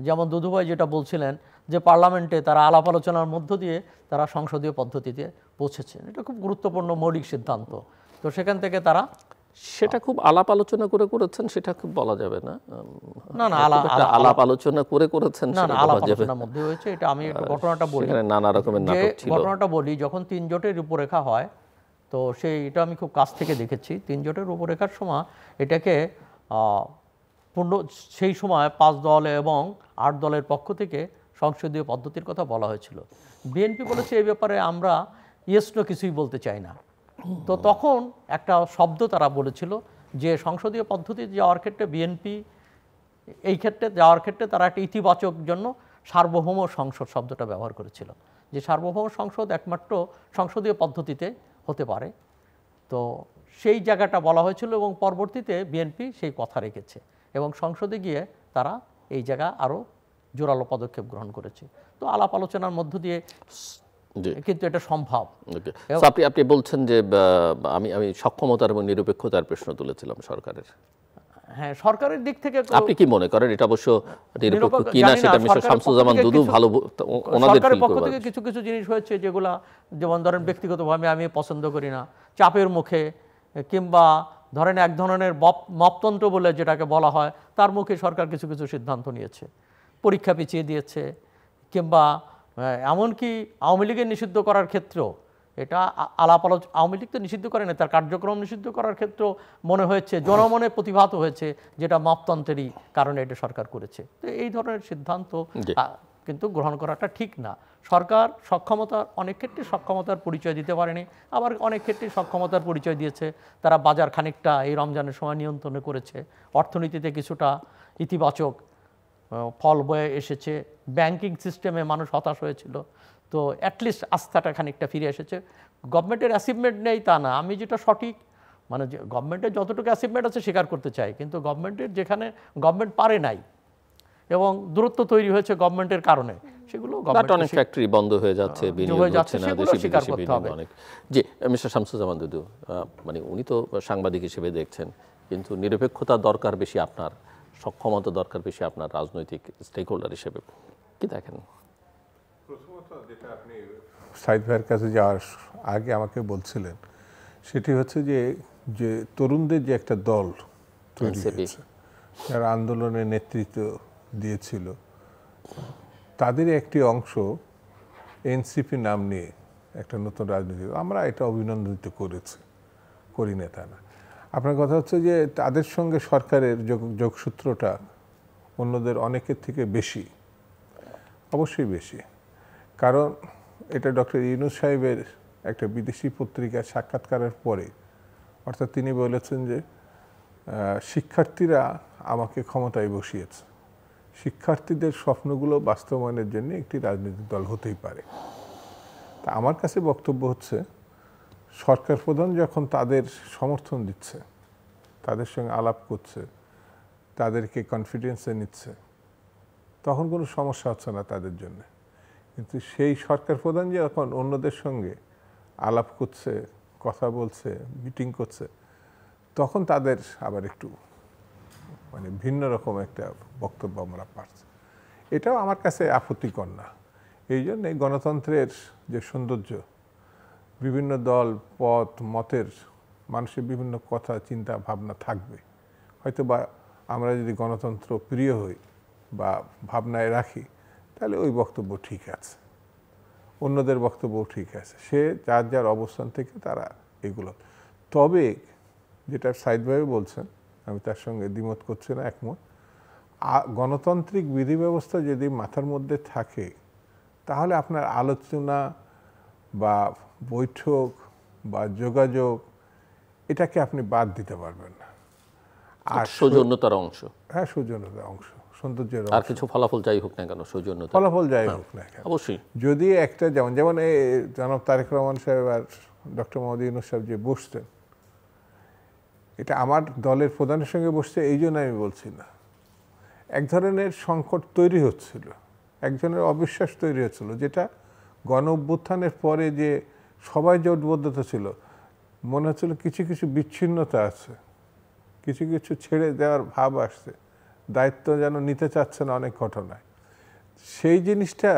যেমন দুদুভাই যেটা বলছিলেন যে পার্লামেন্টে তারা আলাপ আলোচনার মধ্য দিয়ে তারা সংসদীয় পদ্ধতিতে পৌঁছেছেন, এটা খুব গুরুত্বপূর্ণ মৌলিক সিদ্ধান্ত। তো সেখান থেকে তারা সেটা খুব আলাপ আলোচনা করে করেছেন, সেটা খুব বলা যাবে না। না না আলাপ আলোচনা করে করেছেন, না সেটা না বলা আলাপ যাবে আলোচনার মধ্যে হয়েছে। এটা আমি একটু ঘটনাটা বলি, সেখানে নানা রকমের যে নাটক ছিল। ঘটনাটা বলি, যখন 3 জোটের রূপরেখা হয়, তো এটা আমি খুব কাছ থেকে দেখেছি। 3 জোটের রূপরেখার সময় এটাকে সেই সময় 5 দল এবং 8 দলের পক্ষ থেকে সংসদীয় পদ্ধতির কথা বলা হয়েছিল। বিএনপি বলেছে এই ব্যাপারে আমরা ইয়েস নো কিছুই বলতে চাই না। তো তখন একটা শব্দ তারা বলেছিল যে সংসদীয় পদ্ধতিতে যাওয়ার ক্ষেত্রে বিএনপি এই ক্ষেত্রে যাওয়ার ক্ষেত্রে তারা একটা ইতিবাচক জন্য সার্বভৌম সংসদ শব্দটা ব্যবহার করেছিল, যে সার্বভৌম সংসদ একমাত্র সংসদীয় পদ্ধতিতে হতে পারে। তো সেই জায়গাটা বলা হয়েছিল এবং পরবর্তীতে বিএনপি সেই কথা রেখেছে এবং সংসদে গিয়ে তারা এই জায়গা আরও জোরালো পদক্ষেপ গ্রহণ করেছে। তো আলাপ আলোচনার মধ্য দিয়ে কিন্তু এটা সম্ভব। আপনি বলছেন যে আমি সক্ষমতার এবং নিরপেক্ষতার প্রশ্ন তুলেছিলাম সরকারের। হ্যাঁ, সরকারের দিক থেকে আপনি কি মনে করেন এটা অবশ্য নিরপেক্ষ কিনা, সেটা মিস্টার শামসুজ্জামান দুদু ভালো, ওনাদের সরকারের পক্ষ থেকে কিছু কিছু জিনিস হয়েছে যেগুলা, যেমন ধরেন ব্যক্তিগতভাবে আমি পছন্দ করি না, চাপের মুখে, কিংবা ধরেন এক ধরনের মপতন্ত্র বলে যেটাকে বলা হয়, তার মুখে সরকার কিছু কিছু সিদ্ধান্ত নিয়েছে, পরীক্ষা পিছিয়ে দিয়েছে, কিংবা এমনকি আওয়ামী লীগের নিষিদ্ধ করার ক্ষেত্রেও এটা আওয়ামী লীগ তো নিষিদ্ধ করে না, তার কার্যক্রম নিষিদ্ধ করার ক্ষেত্রেও মনে হয়েছে জনমনে প্রতিভাত হয়েছে যেটা মাপতন্ত্রেরই কারণে এটা সরকার করেছে। তো এই ধরনের সিদ্ধান্ত কিন্তু গ্রহণ করাটা ঠিক না। সরকার অনেক ক্ষেত্রে সক্ষমতার পরিচয় দিতে পারেনি, আবার অনেক ক্ষেত্রে সক্ষমতার পরিচয় দিয়েছে। তারা বাজার খানিকটা এই রমজানের সময় নিয়ন্ত্রণে করেছে, অর্থনীতিতে কিছুটা ইতিবাচক ফল বয়ে এসেছে, ব্যাংকিং সিস্টেমে মানুষ হতাশ হয়েছিল, তো অ্যাটলিস্ট আস্থাটা খানিকটা ফিরে এসেছে। গভর্নমেন্টের অ্যাচিভমেন্ট নেই তা না, আমি যেটা সঠিক মানে যে গভর্নমেন্টের যতটুকু অ্যাচিভমেন্ট আছে স্বীকার করতে চাই, কিন্তু গভর্নমেন্টের যেখানে গভর্নমেন্ট পারে নাই এবং দূরত্ব তৈরি হয়েছে গভর্নমেন্টের কারণে, সেগুলো অনেক ফ্যাক্টরি বন্ধ হয়ে যাচ্ছে, বিনিয়োগ হচ্ছে না, দেশে বিদেশে বিনিয়োগ অনেক। জি, মিস্টার শামসুজ্জামান দুদু, মানে উনি তো সাংবাদিক হিসেবে দেখছেন, কিন্তু নিরপেক্ষতা দরকার বেশি আপনার, সক্ষমতা দরকার বেশি আপনার রাজনৈতিক স্টেক হোল্ডার হিসেবে, কি দেখেন? প্রথমত যেটা আপনি সাইদ ভাইয়ের কাছে যাওয়ার আগে আমাকে বলছিলেন, সেটি হচ্ছে যে তরুণদের যে একটা দল তৈরি হয়েছে, যারা আন্দোলনের নেতৃত্ব দিয়েছিল, তাদের একটি অংশ এনসিপি নাম নিয়ে একটা নতুন রাজনীতি, আমরা এটা অভিনন্দিত করি না তা না। আপনার কথা হচ্ছে যে তাদের সঙ্গে সরকারের যোগসূত্রটা অন্যদের অনেকের থেকে বেশি, অবশ্যই বেশি। কারণ এটা ডক্টর ইউনূস সাহেবের একটা বিদেশি পত্রিকার সাক্ষাৎকারের পরে, অর্থাৎ তিনি বলেছেন যে শিক্ষার্থীরা আমাকে ক্ষমতায় বসিয়েছে, শিক্ষার্থীদের স্বপ্নগুলো বাস্তবায়নের জন্য একটি রাজনৈতিক দল হতেই পারে। তা আমার কাছে বক্তব্য হচ্ছে, সরকার প্রধান যখন তাদের সমর্থন দিচ্ছে, তাদের সঙ্গে আলাপ করছে, তাদেরকে কনফিডেন্সে নিচ্ছে, তখন কোনো সমস্যা হচ্ছে না তাদের জন্য। কিন্তু সেই সরকার প্রধান যখন অন্যদের সঙ্গে আলাপ করছে, কথা বলছে, মিটিং করছে, তখন তাদের আবার একটু মানে ভিন্ন রকম একটা বক্তব্য আমরা পাচ্ছি। এটাও আমার কাছে আপত্তিকর না। এই জন্যে গণতন্ত্রের যে সৌন্দর্য, বিভিন্ন দল, পথ, মতের মানুষের বিভিন্ন কথা, চিন্তা, ভাবনা থাকবে। হয়তো বা আমরা যদি গণতন্ত্র প্রিয় হই বা ভাবনায় রাখি, তাহলে ওই বক্তব্য ঠিক আছে, অন্যদের বক্তব্য ঠিক আছে, সে যার যার অবস্থান থেকে তারা এগুলো। তবে যেটা সাইদ ভাই বলছেন, আমি তার সঙ্গে দ্বিমত করছি না, একমত। গণতান্ত্রিক বিধি ব্যবস্থা যদি মাথার মধ্যে থাকে, তাহলে আপনার আলোচনা বা বৈঠক বা যোগাযোগ, এটাকে আপনি বাদ দিতে পারবেন না। আর সৌজন্যতার অংশ, হ্যাঁ, সৌজন্যতার অংশ, সৌন্দর্যের আর কিছু ফলাফল যাই হোক না কেন, সৌজন্যতা ফলাফল যাই হোক না কেন, অবশ্যই। যদি একটা যেমন এই জনাব তারেক রহমান সাহেব আর ডক্টর মোহাম্মদ ইউনূস সাহেব যে বসতেন, এটা আমার দলের প্রধানের সঙ্গে বসছে এই জন্য আমি বলছি না, এক ধরনের সংকট তৈরি হচ্ছিল, একজনের অবিশ্বাস তৈরি হচ্ছিল, যেটা গণ অভ্যুত্থানের পরে যে সবাই জোটবদ্ধতা ছিল, মনে হচ্ছিল কিছু কিছু বিচ্ছিন্নতা আছে, কিছু কিছু ছেড়ে দেওয়ার ভাব আসছে, দায়িত্ব যেন নিতে চাচ্ছে না অনেক ঘটনায়। সেই জিনিসটা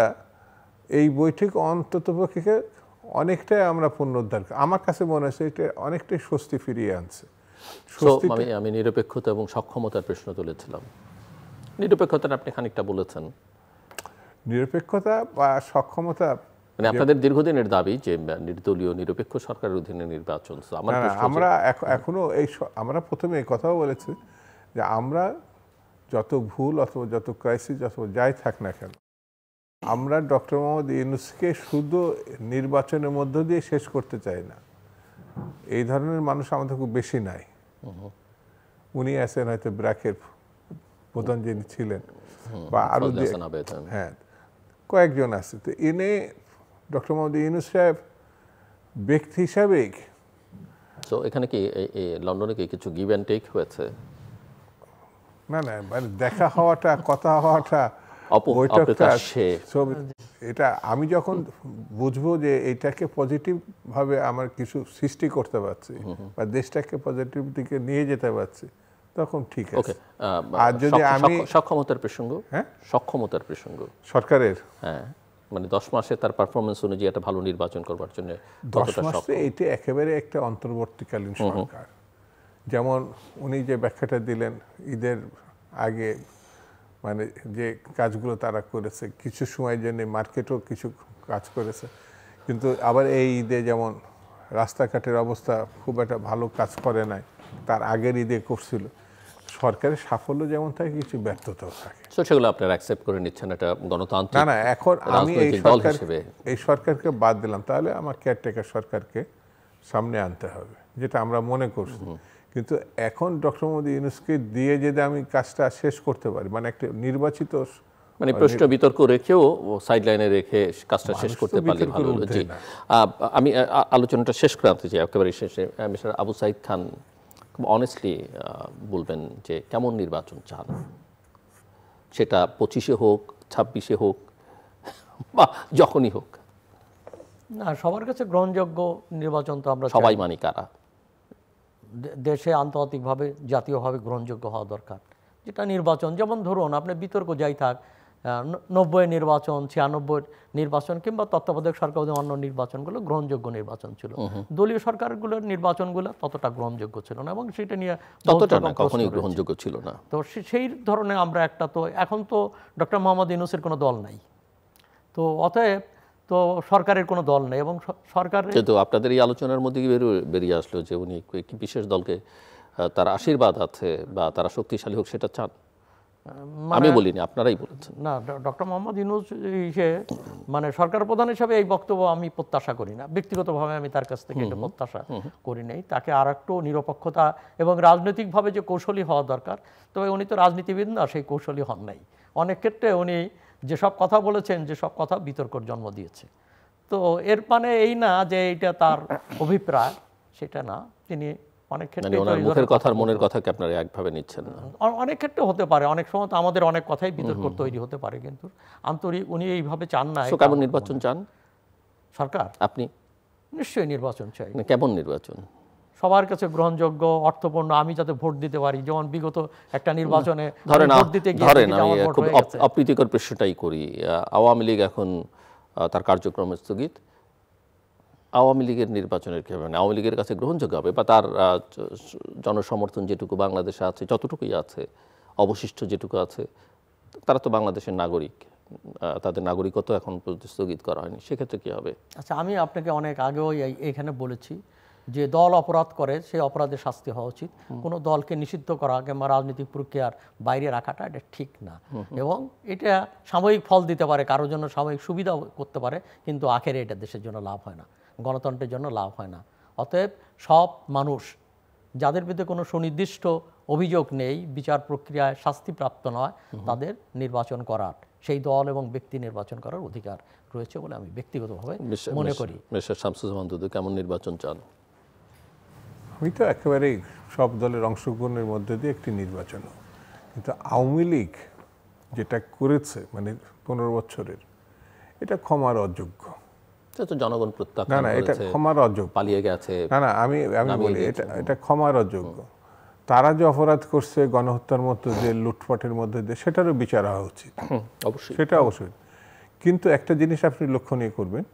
এই বৈঠক অন্ততপক্ষে অনেকটাই আমরা পুনরুদ্ধার, আমার কাছে মনে হচ্ছে এটা অনেকটাই স্বস্তি ফিরিয়ে আনছে। আমি নিরপেক্ষতা এবং সক্ষমতার প্রশ্ন তুলেছিলাম। নিরপেক্ষতার আপনি খানিকটা বলেছেন। নিরপেক্ষতা বা সক্ষমতা মানে আপনাদের দীর্ঘদিনের দাবি যে নির্দলীয় নিরপেক্ষ সরকারের অধীনে নির্বাচন। আমরা এখনো আমরা প্রথমে এই কথাও বলেছি যে আমরা যত ভুল অথবা যত ক্রাইসিস অথবা যাই থাক না কেন, আমরা ডক্টর মোহাম্মদ ইউনূসকে শুধু নির্বাচনের মধ্য দিয়ে শেষ করতে চাই না। এই ধরনের মানুষ আমাদের খুব বেশি নাই। উনি আছেন হয়তো ব্র্যাকের প্রধান যিনি ছিলেন, বা আরো হ্যাঁ কয়েকজন আছে। তো এনে ডক্টর মোহাম্মদ ইউনূস সাহেব ব্যক্তি হিসাবে এখানে কি লন্ডনে কি কিছু গিভ অ্যান্ড টেক হয়েছে? না মানে দেখা হওয়াটা, কথা হওয়াটা, এটা আমি যখন বুঝবো যে এটাকে পজিটিভ ভাবে আমার কিছু সৃষ্টি করতে পারছি বা দেশটাকে পজিটিভ দিকে নিয়ে যেতে পারছি, তখন ঠিক আছে। আর যদি আমি সক্ষমতার প্রসঙ্গ, হ্যাঁ সক্ষমতার প্রসঙ্গ সরকারের, হ্যাঁ মানে 10 মাসে তার পারফরমেন্স অনুযায়ী একটা ভালো নির্বাচন করবার জন্য 10 মাসে এটা একেবারে একটা অন্তর্বর্তীকালীন সরকার। যেমন উনি যে ব্যাখ্যাটা দিলেন ঈদের আগে, মানে যে কাজগুলো তারা করেছে, কিছু সময়ের জন্য মার্কেটও কিছু কাজ করেছে, কিন্তু আবার এই ঈদে যেমন রাস্তাঘাটের অবস্থা খুব একটা ভালো কাজ করে নাই, তার আগের ঈদে করছিল। সরকারের সাফল্য যেমন থাকে, কিছু ব্যর্থতাও থাকে। সেগুলো আপনারা অ্যাকসেপ্ট করে নিচ্ছেন এটা গণতান্ত্রিক। না এখন আমি এই সরকারকে বাদ দিলাম, তাহলে আমার কেয়ারটেকার সরকারকে সামনে আনতে হবে, যেটা আমরা মনে করছি। কিন্তু এখন ডক্টর মোহাম্মদ ইউনূসকে দিয়ে যদি আমি কাজটা শেষ করতে পারি, মানে একটা নির্বাচিত, মানে প্রশ্ন বিতর্ক রেখেও সাইডলাইনে রেখে কাজটা শেষ করতে পারলে ভালো হলো। জি, আমি আলোচনাটা শেষ করে আনতে চাই একেবারে শেষে। মিস্টার আবু সাঈদ খান, খুব অনেস্টলি বলবেন যে কেমন নির্বাচন চান, সেটা 25-এ হোক, 26-এ হোক, বা যখনই হোক। না, সবার কাছে গ্রহণযোগ্য নির্বাচন তো আমরা সবাই মানি কারা? দেশে আন্তর্জাতিকভাবে, জাতীয়ভাবে গ্রহণযোগ্য হওয়া দরকার। যেটা নির্বাচন, যেমন ধরুন আপনি বিতর্ক যাই থাক, 90 নির্বাচন, 96 নির্বাচন কিংবা তত্ত্বাবধায়ক সরকার অন্য নির্বাচনগুলো গ্রহণযোগ্য নির্বাচন ছিল। দলীয় সরকারগুলোর নির্বাচনগুলো ততটা গ্রহণযোগ্য ছিল না, এবং সেটা নিয়ে কখনোই গ্রহণযোগ্য ছিল না। তো সেই ধরনের আমরা একটা, তো এখন তো ডক্টর মোহাম্মদ ইউনূসের কোনো দল নাই, তো অতএব তো সরকারের কোনো দল নেই, এবং সরকার যেহেতু আপনাদের এই আলোচনার মধ্যে বেরিয়ে আসলো যে উনি একটি বিশেষ দলকে তার আশীর্বাদ আছে বা তারা শক্তিশালী হোক, সেটা চান। আমি বলিনি, আপনারাই বলেছেন। না, ডক্টর মোহাম্মদ ইউনূস মানে সরকার প্রধান হিসাবে এই বক্তব্য আমি প্রত্যাশা করি না। ব্যক্তিগতভাবে আমি তার কাছ থেকে এটা প্রত্যাশা করি নাই। তাকে আর একটু নিরপেক্ষতা এবং রাজনৈতিকভাবে যে কৌশলী হওয়া দরকার, তবে উনি তো রাজনীতিবিদ না, সেই কৌশলী হন নাই। অনেক ক্ষেত্রে উনি যেসব কথা বলেছেন, যেসব কথা বিতর্কর জন্ম দিয়েছে। তো এর মানে এই না যে এটা তার অভিপ্রায়, সেটা না। তিনি অনেক ক্ষেত্রে মুখের কথা মনের কথাকে আপনারা একভাবে নিচ্ছেন না। অনেক ক্ষেত্রে হতে পারে, অনেক সময় তো আমাদের অনেক কথাই বিতর্ক তৈরি হতে পারে, কিন্তু আন্তরিক উনি এইভাবে চান না। কেমন নির্বাচন চান সরকার? আপনি নিশ্চয়ই নির্বাচন চাই। কেমন নির্বাচন? সবার কাছে গ্রহণযোগ্য, অর্থপূর্ণ, আমি যাতে ভোট দিতে পারি। যেমন বিগত একটা নির্বাচনে ভোট দিতে গিয়ে আমি খুব অপ্রীতিকর প্রশ্নটাই করি। আওয়ামী লীগ এখন তার কার্যক্রম স্থগিত, আওয়ামী লীগের নির্বাচনের কি হবে? মানে আওয়ামী লীগের কাছে গ্রহণযোগ্য হবে, বা তার জনসমর্থন যেটুকু বাংলাদেশে আছে, যতটুকুই আছে, অবশিষ্ট যেটুকু আছে, তারা তো বাংলাদেশের নাগরিক, তাদের নাগরিকত্ব এখন স্থগিত করা হয়নি, সেক্ষেত্রে কি হবে? আচ্ছা, আমি আপনাকে অনেক আগেও এখানে বলেছি যে দল অপরাধ করে সেই অপরাধের শাস্তি হওয়া উচিত। কোনো দলকে নিষিদ্ধ করা কিংবা রাজনৈতিক প্রক্রিয়ার বাইরে রাখাটা এটা ঠিক না, এবং এটা সাময়িক ফল দিতে পারে, কারোর জন্য সাময়িক সুবিধা করতে পারে, কিন্তু আখেরে এটা দেশের জন্য লাভ হয় না, গণতন্ত্রের জন্য লাভ হয় না। অতএব সব মানুষ যাদের বিরুদ্ধে কোনো সুনির্দিষ্ট অভিযোগ নেই, বিচার প্রক্রিয়ায় শাস্তিপ্রাপ্ত নয়, তাদের নির্বাচন করার, সেই দল এবং ব্যক্তি নির্বাচন করার অধিকার রয়েছে বলে আমি ব্যক্তিগতভাবে মনে করি। মিস্টার শামসুজ্জামান দুদু, কেমন নির্বাচন চান? আমি তো একেবারেই সব দলের অংশগ্রহণের মধ্যে দিয়ে একটি নির্বাচন, কিন্তু আওয়ামী লীগ যেটা করেছে মানে 15 বছরের, এটা ক্ষমার অযোগ্য। জনগণ প্রত্যাখ্যান করেছে, এটা ক্ষমার অযোগ্য, পালিয়ে গেছে। না আমি বলি এটা ক্ষমার অযোগ্য। তারা যে অপরাধ করছে, গণহত্যার মতো যে লুটপাটের মধ্যে দিয়ে, সেটারও বিচার হওয়া উচিত, অবশ্যই, সেটা অবশ্যই। কিন্তু একটা জিনিস আপনি লক্ষণীয় করবেন,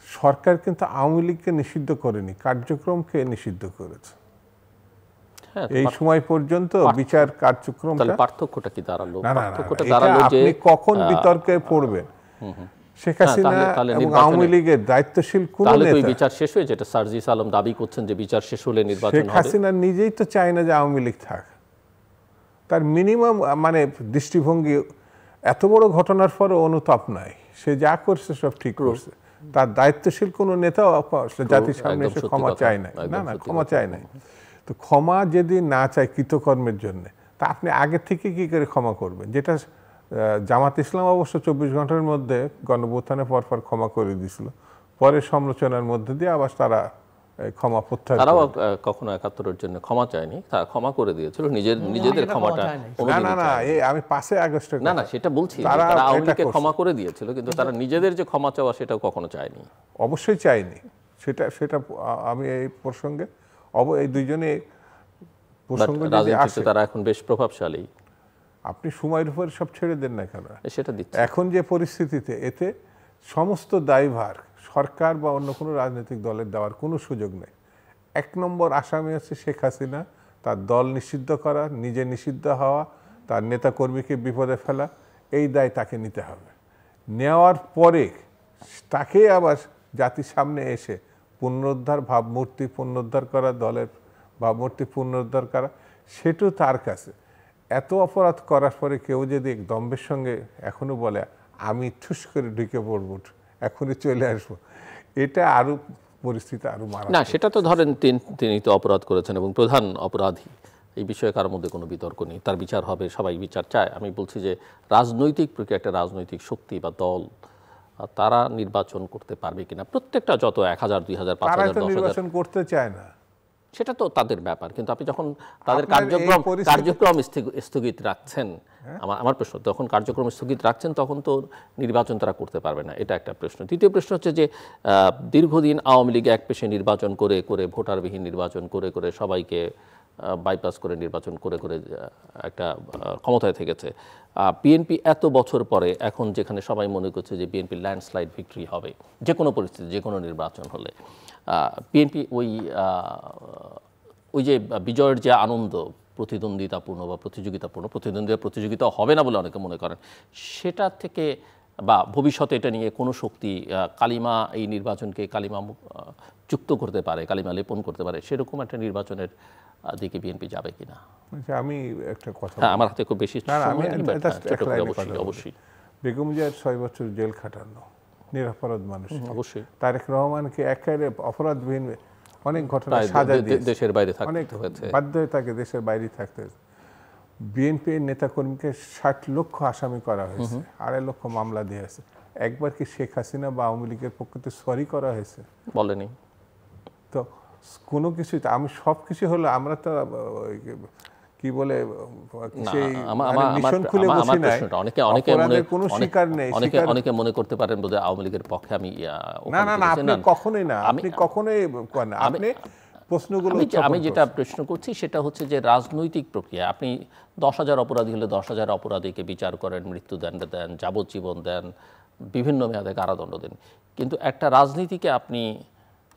সরকার কিন্তু আওয়ামী লীগকে নিষিদ্ধ করেনি, কার্যক্রমকে নিষিদ্ধ করেছে। হ্যাঁ, এই সময় পর্যন্ত বিচার কার্যক্রমটা তাহলে পার্থক্যটা কি দাঁড়ালো? না, না, না, পার্থক্যটা এটা দাঁড়ালো যে আপনি কখন বিতর্কে পড়বেন। শেখ হাসিনা তাহলে এবং নির্বাচনে- আওয়ামী লীগের দায়িত্বশীল কোন তাহলে তো ওই নেতা, বিচার শেষ হয়ে, যেটা সার্জিস আলম দাবি করছেন যে বিচার শেষ হলে নির্বাচন শেখ হবে। হাসিনা নিজেই তো চায় না যে আওয়ামী লীগ থাক। তার মিনিমাম মানে দৃষ্টিভঙ্গি, এত বড় ঘটনার পরও অনুতাপ নাই, সে যা করছে সব ঠিক করছে। তার দায়িত্বশীল কোনো নেতাও জাতির সামনে একদম এসে সত্যি ক্ষমা কথা, চায় নাই। একদম না না, সত্যি ক্ষমা কথা। চায় নাই। তো ক্ষমা যদি না চায় কৃতকর্মের জন্য, তা আপনি আগে থেকে কি করে ক্ষমা করবেন? যেটা জামাত ইসলাম অবশ্য 24 ঘন্টার মধ্যে গণঅভ্যুত্থানের পর ক্ষমা করে দিয়েছিল, পরে সমালোচনার মধ্যে দিয়ে আবার তারা ক্ষমা প্রত্যাহার তারাও করে। কখনো ৭১-এর জন্য ক্ষমা চায়নি, তারা ক্ষমা করে দিয়েছিল, নিজেদের সেটা ক্ষমাটা ক্ষমা চায় নাই। না কোনোদিনই না না, চায়নি। আমি 5 আগস্টের না কথা। না, সেটা বলছি যে তারা তারা আওয়ামী এটা লীগকে করছে। ক্ষমা করে দিয়েছিল, কিন্তু তারা নিজেদের যে ক্ষমা চাওয়া সেটাও কখনো চায়নি। অবশ্যই চাইনি, সেটা আমি এই প্রসঙ্গে এই দুইজনে বাট প্রসঙ্গ যদি রাজনীতিতে আসে, তারা এখন বেশ প্রভাবশালী, আপনি সময়ের উপর সব ছেড়ে দেন না কেন? সেটা দিচ্ছে। এখন যে পরিস্থিতিতে এতে সমস্ত দায়ভার সরকার বা অন্য কোনো রাজনৈতিক দলের দেওয়ার কোনো সুযোগ নেই। 1 নম্বর আসামি হচ্ছে শেখ হাসিনা, তার দল নিষিদ্ধ করা, নিজে নিষিদ্ধ হওয়া, তার নেতাকর্মীকে বিপদে ফেলা, এই দায় তাকে নিতে হবে। নেওয়ার পরে তাকে আবার জাতির সামনে এসে পুনরুদ্ধার, ভাবমূর্তি পুনরুদ্ধার করা, দলের ভাবমূর্তি পুনরুদ্ধার করা, সেটাও তার কাছে। এত অপরাধ করার পরে কেউ যদি দম্ভের সঙ্গে এখনো বলে আমি ঠুস করে ঢুকে পড়ব, এখনই চলে আসবো, এটা আরো পরিস্থিতি আরো মারা। না, সেটা তো ধরেন তিনি তো অপরাধ করেছেন এবং প্রধান অপরাধী, এই বিষয়ে কারোর মধ্যে কোনো বিতর্ক নেই, তার বিচার হবে, সবাই বিচার চায়। আমি বলছি যে রাজনৈতিক প্রক্রিয়া, একটা রাজনৈতিক শক্তি বা দল, তারা নির্বাচন করতে পারবে কিনা, প্রত্যেকটা যত 1000, 2000, তারা 5000, তো 10,000, নির্বাচন করতে চায় না। সেটা তো তাদের ব্যাপার, কিন্তু আপনি যখন তাদের আপনার এই পরিস্থিতি- কার্যক্রম স্থগিত রাখছেন, আমার প্রশ্ন, তখন কার্যক্রম স্থগিত রাখছেন, তখন তো নির্বাচন তারা করতে পারবে না, এটা একটা প্রশ্ন। দ্বিতীয় প্রশ্ন হচ্ছে যে দীর্ঘদিন আওয়ামী লীগ একপেশে নির্বাচন করে করে, ভোটারবিহীন নির্বাচন করে করে, সবাইকে বাইপাস করে নির্বাচন করে করে একটা ক্ষমতায় থেকেছে। বিএনপি এত বছর পরে এখন যেখানে সবাই মনে করছে যে বিএনপি ল্যান্ডস্লাইড ভিক্টরি হবে যে কোনো পরিস্থিতি, যে কোনো নির্বাচন হলে, বিএনপি ওই যে বিজয়ের যে আনন্দ, প্রতিদ্বন্দ্বিতাপূর্ণ বা প্রতিযোগিতা হবে না বলে অনেকে মনে করেন, সেটা থেকে বা ভবিষ্যতে এটা নিয়ে কোনো শক্তি কালিমা এই নির্বাচনকে কালিমা যুক্ত করতে পারে, কালিমা লেপন করতে পারে, সেরকম একটা নির্বাচনের দিকে বিএনপি যাবে কিনা? আমি একটা কথা, হ্যাঁ, আমার হাতে খুব বেশি না, না, সময় আমি নেই, but এটা হ্যাঁ, ছোট এক করে লাইনে অবশ্যই কথা বলি। অবশ্যই বেগম জিয়ার 6 বছর জেল খাটানো নিরপরাধ মানুষ, অবশ্যই তারেক রহমানকে একেবারে অপরাধবিহীন অনেক ঘটনা প্রায় সাজা দিয়ে দেশের বাইরে অনেক থাকতে হয়েছে। বাধ্য হয়ে তাকে দেশের বাইরে থাকতে হয়েছে। বিএনপির নেতাকর্মীকে 60 লক্ষ আসামি করা হয়েছে, 2.5 লক্ষ মামলা দেওয়া হয়েছে। একবার কি শেখ হাসিনা বা আওয়ামী লীগের পক্ষে তো সরি করা হয়েছে? বলেনি তো কোনো কিছুই, আমি সব কিছু হলো, আমরা তো কি বলে সেই মিশন খুলে বসি নাই, অপরাধের কোনো শিকার নেই। অনেকে মনে করতে পারেন বোধহয় আওয়ামী লীগের পক্ষে আমি না না না, আপনি কখনোই না, আপনি কখনোই না, আপনি প্রশ্নগুলো আমি যেটা প্রশ্ন করছি সেটা হচ্ছে যে রাজনৈতিক প্রক্রিয়া, আপনি 10,000 অপরাধী হলে 10,000 অপরাধীকে বিচার করেন, মৃত্যুদণ্ড দেন, যাবজ্জীবন দেন, বিভিন্ন মেয়াদে কারাদণ্ড দেন, কিন্তু একটা রাজনীতিকে আপনি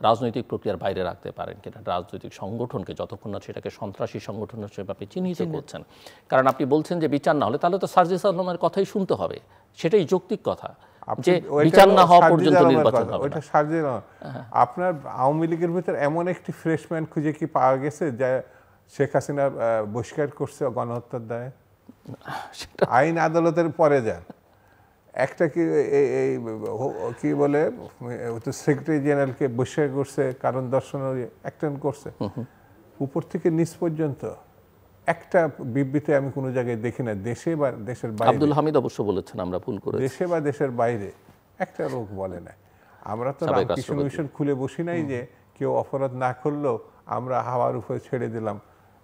রাজনৈতিক প্রক্রিয়ার বাইরে রাখতে পারেন কিনা, রাজনৈতিক সংগঠনকে, যতক্ষণ না সেটাকে সন্ত্রাসী সংগঠন হিসেবে আপনি চিহ্নিত করছেন। কারণ আপনি বলছেন যে বিচার না হলে, তাহলে তো সার্জিস আলমের কথাই শুনতে হবে, সেটাই যৌক্তিক কথা, যে বিচার না হওয়া পর্যন্ত নির্বাচন হবে না। আপনার আওয়ামী লীগের ভিতর এমন একটি ফ্রেশম্যান খুঁজে কি পাওয়া গেছে যা শেখ হাসিনা বহিষ্কার করছে গণহত্যার দায়ে? আইন আদালতের পরে যান, একটা কি বলে সেক্রেটারি জেনারেলকে বহিষ্কার করছে, কারণ দর্শনের অ্যাক্টেন্ড করছে, উপর থেকে নিচ পর্যন্ত একটা বিবৃতি আমি কোনো জায়গায় দেখি না। দেশে বা দেশের বাইরে, আব্দুল হামিদ অবশ্য বলেছেন আমরা ভুল করেছি, দেশে বা দেশের বাইরে একটা লোক বলে না। আমরা তো রামকৃষ্ণ মিশন খুলে বসি নাই যে কেউ অপরাধ না করলেও আমরা হাওয়ার উপরে ছেড়ে দিলাম,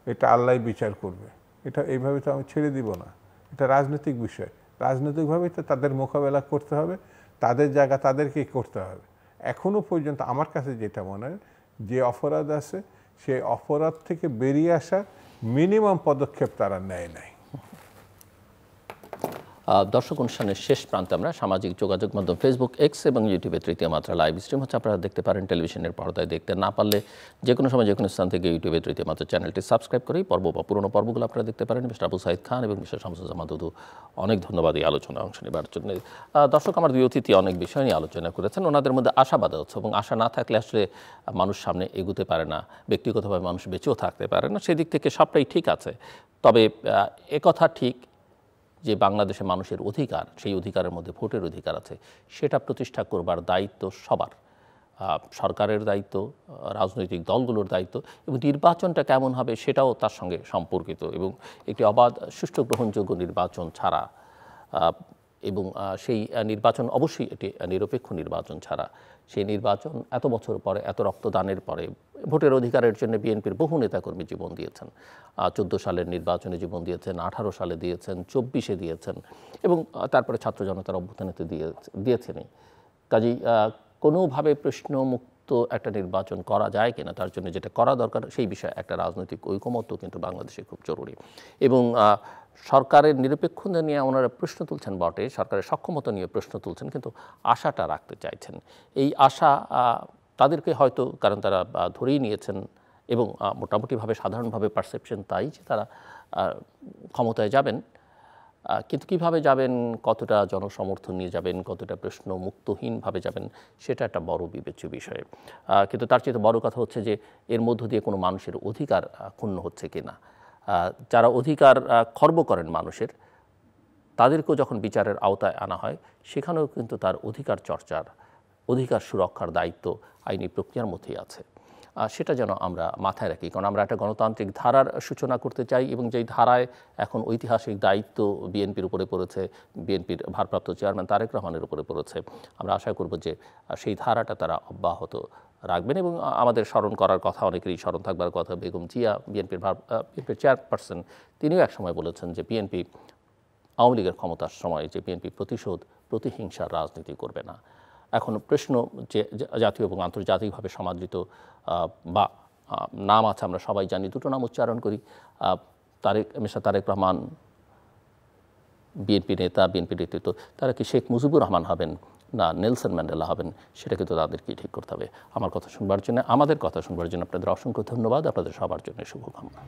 এটা আল্লাহ বিচার করবে, এটা এইভাবে তো আমি ছেড়ে দিব না। এটা রাজনৈতিক বিষয়, রাজনৈতিকভাবে তো তাদের মোকাবেলা করতে হবে, তাদের জায়গা তাদেরকেই করতে হবে। এখনো পর্যন্ত আমার কাছে যেটা মনে হয়, যে অপরাধ আছে সেই অপরাধ থেকে বেরিয়ে আসা মিনিমাম পদক্ষেপ তারা নেয় নাই। দর্শক অনুষ্ঠানের শেষ প্রান্তে আমরা সামাজিক যোগাযোগ মাধ্যম ফেসবুক, এক্স এবং ইউটিউবে তৃতীয় মাত্রা লাইভ স্ট্রিম হচ্ছে, আপনারা দেখতে পারেন। টেলিভিশনের পর্দায় দেখতে না পারলে যে কোনো সময় যে কোনো স্থান থেকে ইউটিউবে তৃতীয় মাত্রা চ্যানেলটি সাবস্ক্রাইব করেই পর্ব বা পুরোনো পর্বগুলো আপনারা দেখতে পারেন। মিস্টার আবু সাইদ খান এবং মিস্টার শামসুজ্জামান দুদু, অনেক ধন্যবাদ এই আলোচনায় অংশ নেবার জন্য। দর্শক, আমার দুই অতিথি অনেক বিষয় নিয়ে আলোচনা করেছেন। ওনাদের মধ্যে আশাবাদ হচ্ছে, এবং আশা না থাকলে আসলে মানুষ সামনে এগুতে পারে না, ব্যক্তিগতভাবে মানুষ বেঁচেও থাকতে পারে না। সেদিক থেকে সবটাই ঠিক আছে। তবে একথা ঠিক যে বাংলাদেশে মানুষের অধিকার, সেই অধিকারের মধ্যে ভোটের অধিকার আছে, সেটা প্রতিষ্ঠা করবার দায়িত্ব সবার। সরকারের দায়িত্ব, রাজনৈতিক দলগুলোর দায়িত্ব, এবং নির্বাচনটা কেমন হবে সেটাও তার সঙ্গে সম্পর্কিত। এবং একটি অবাধ, সুষ্ঠু, গ্রহণযোগ্য নির্বাচন ছাড়া, এবং সেই নির্বাচন অবশ্যই এটি নিরপেক্ষ নির্বাচন ছাড়া, সেই নির্বাচন এত বছর পরে, এত রক্তদানের পরে, ভোটের অধিকারের জন্য বিএনপির বহু নেতাকর্মী জীবন দিয়েছেন। 14 সালের নির্বাচনে জীবন দিয়েছেন, 18 সালে দিয়েছেন, 24-এ দিয়েছেন, এবং তারপরে ছাত্র জনতার অভ্যুত্থানেতে দিয়েছেনই। কাজেই কোনোভাবে প্রশ্নমুক্ত একটা নির্বাচন করা যায় কিনা, তার জন্য যেটা করা দরকার সেই বিষয়ে একটা রাজনৈতিক ঐকমত্য কিন্তু বাংলাদেশে খুব জরুরি। এবং সরকারের নিরপেক্ষতা নিয়ে ওনারা প্রশ্ন তুলছেন বটে, সরকারের সক্ষমতা নিয়ে প্রশ্ন তুলছেন, কিন্তু আশাটা রাখতে চাইছেন। এই আশা তাদেরকে হয়তো, কারণ তারা ধরেই নিয়েছেন, এবং মোটামুটিভাবে সাধারণভাবে পারসেপশন তাই যে তারা ক্ষমতায় যাবেন, কিন্তু কীভাবে যাবেন, কতটা জনসমর্থন নিয়ে যাবেন, কতটা প্রশ্ন মুক্তহীনভাবে যাবেন, সেটা একটা বড় বিবেচ্য বিষয়। কিন্তু তার চেয়ে বড় কথা হচ্ছে যে এর মধ্য দিয়ে কোনো মানুষের অধিকার ক্ষুণ্ণ হচ্ছে কিনা। যারা অধিকার খর্ব করেন মানুষের, তাদেরকেও যখন বিচারের আওতায় আনা হয়, সেখানেও কিন্তু তার অধিকার চর্চার, অধিকার সুরক্ষার দায়িত্ব আইনি প্রক্রিয়ার মধ্যেই আছে। সেটা যেন আমরা মাথায় রাখি, কারণ আমরা একটা গণতান্ত্রিক ধারার সূচনা করতে চাই, এবং যেই ধারায় এখন ঐতিহাসিক দায়িত্ব বিএনপির উপরে পড়েছে, বিএনপির ভারপ্রাপ্ত চেয়ারম্যান তারেক রহমানের উপরে পড়েছে। আমরা আশা করব যে সেই ধারাটা তারা অব্যাহত রাখবেন। এবং আমাদের স্মরণ করার কথা, অনেকেরই স্মরণ থাকবার কথা, বেগম জিয়া, বিএনপির চেয়ারপারসন, তিনিও একসময় বলেছেন যে বিএনপি আওয়ামী লীগের ক্ষমতার সময় যে বিএনপি প্রতিশোধ, প্রতিহিংসার রাজনীতি করবে না। এখন প্রশ্ন যে জাতীয় এবং আন্তর্জাতিকভাবে সমাদৃত বা নাম আছে, আমরা সবাই জানি, দুটো নাম উচ্চারণ করি, মিস্টার তারেক রহমান বিএনপি নেতা, বিএনপি নেতৃত্ব, তারা কি শেখ মুজিবুর রহমান হবেন না নেলসন ম্যান্ডেলা হবেন, সেটা কিন্তু তাদেরকেই ঠিক করতে হবে। আমার কথা শুনবার জন্য, আমাদের কথা শুনবার জন্য আপনাদের অসংখ্য ধন্যবাদ। আপনাদের সবার জন্য শুভকামনা।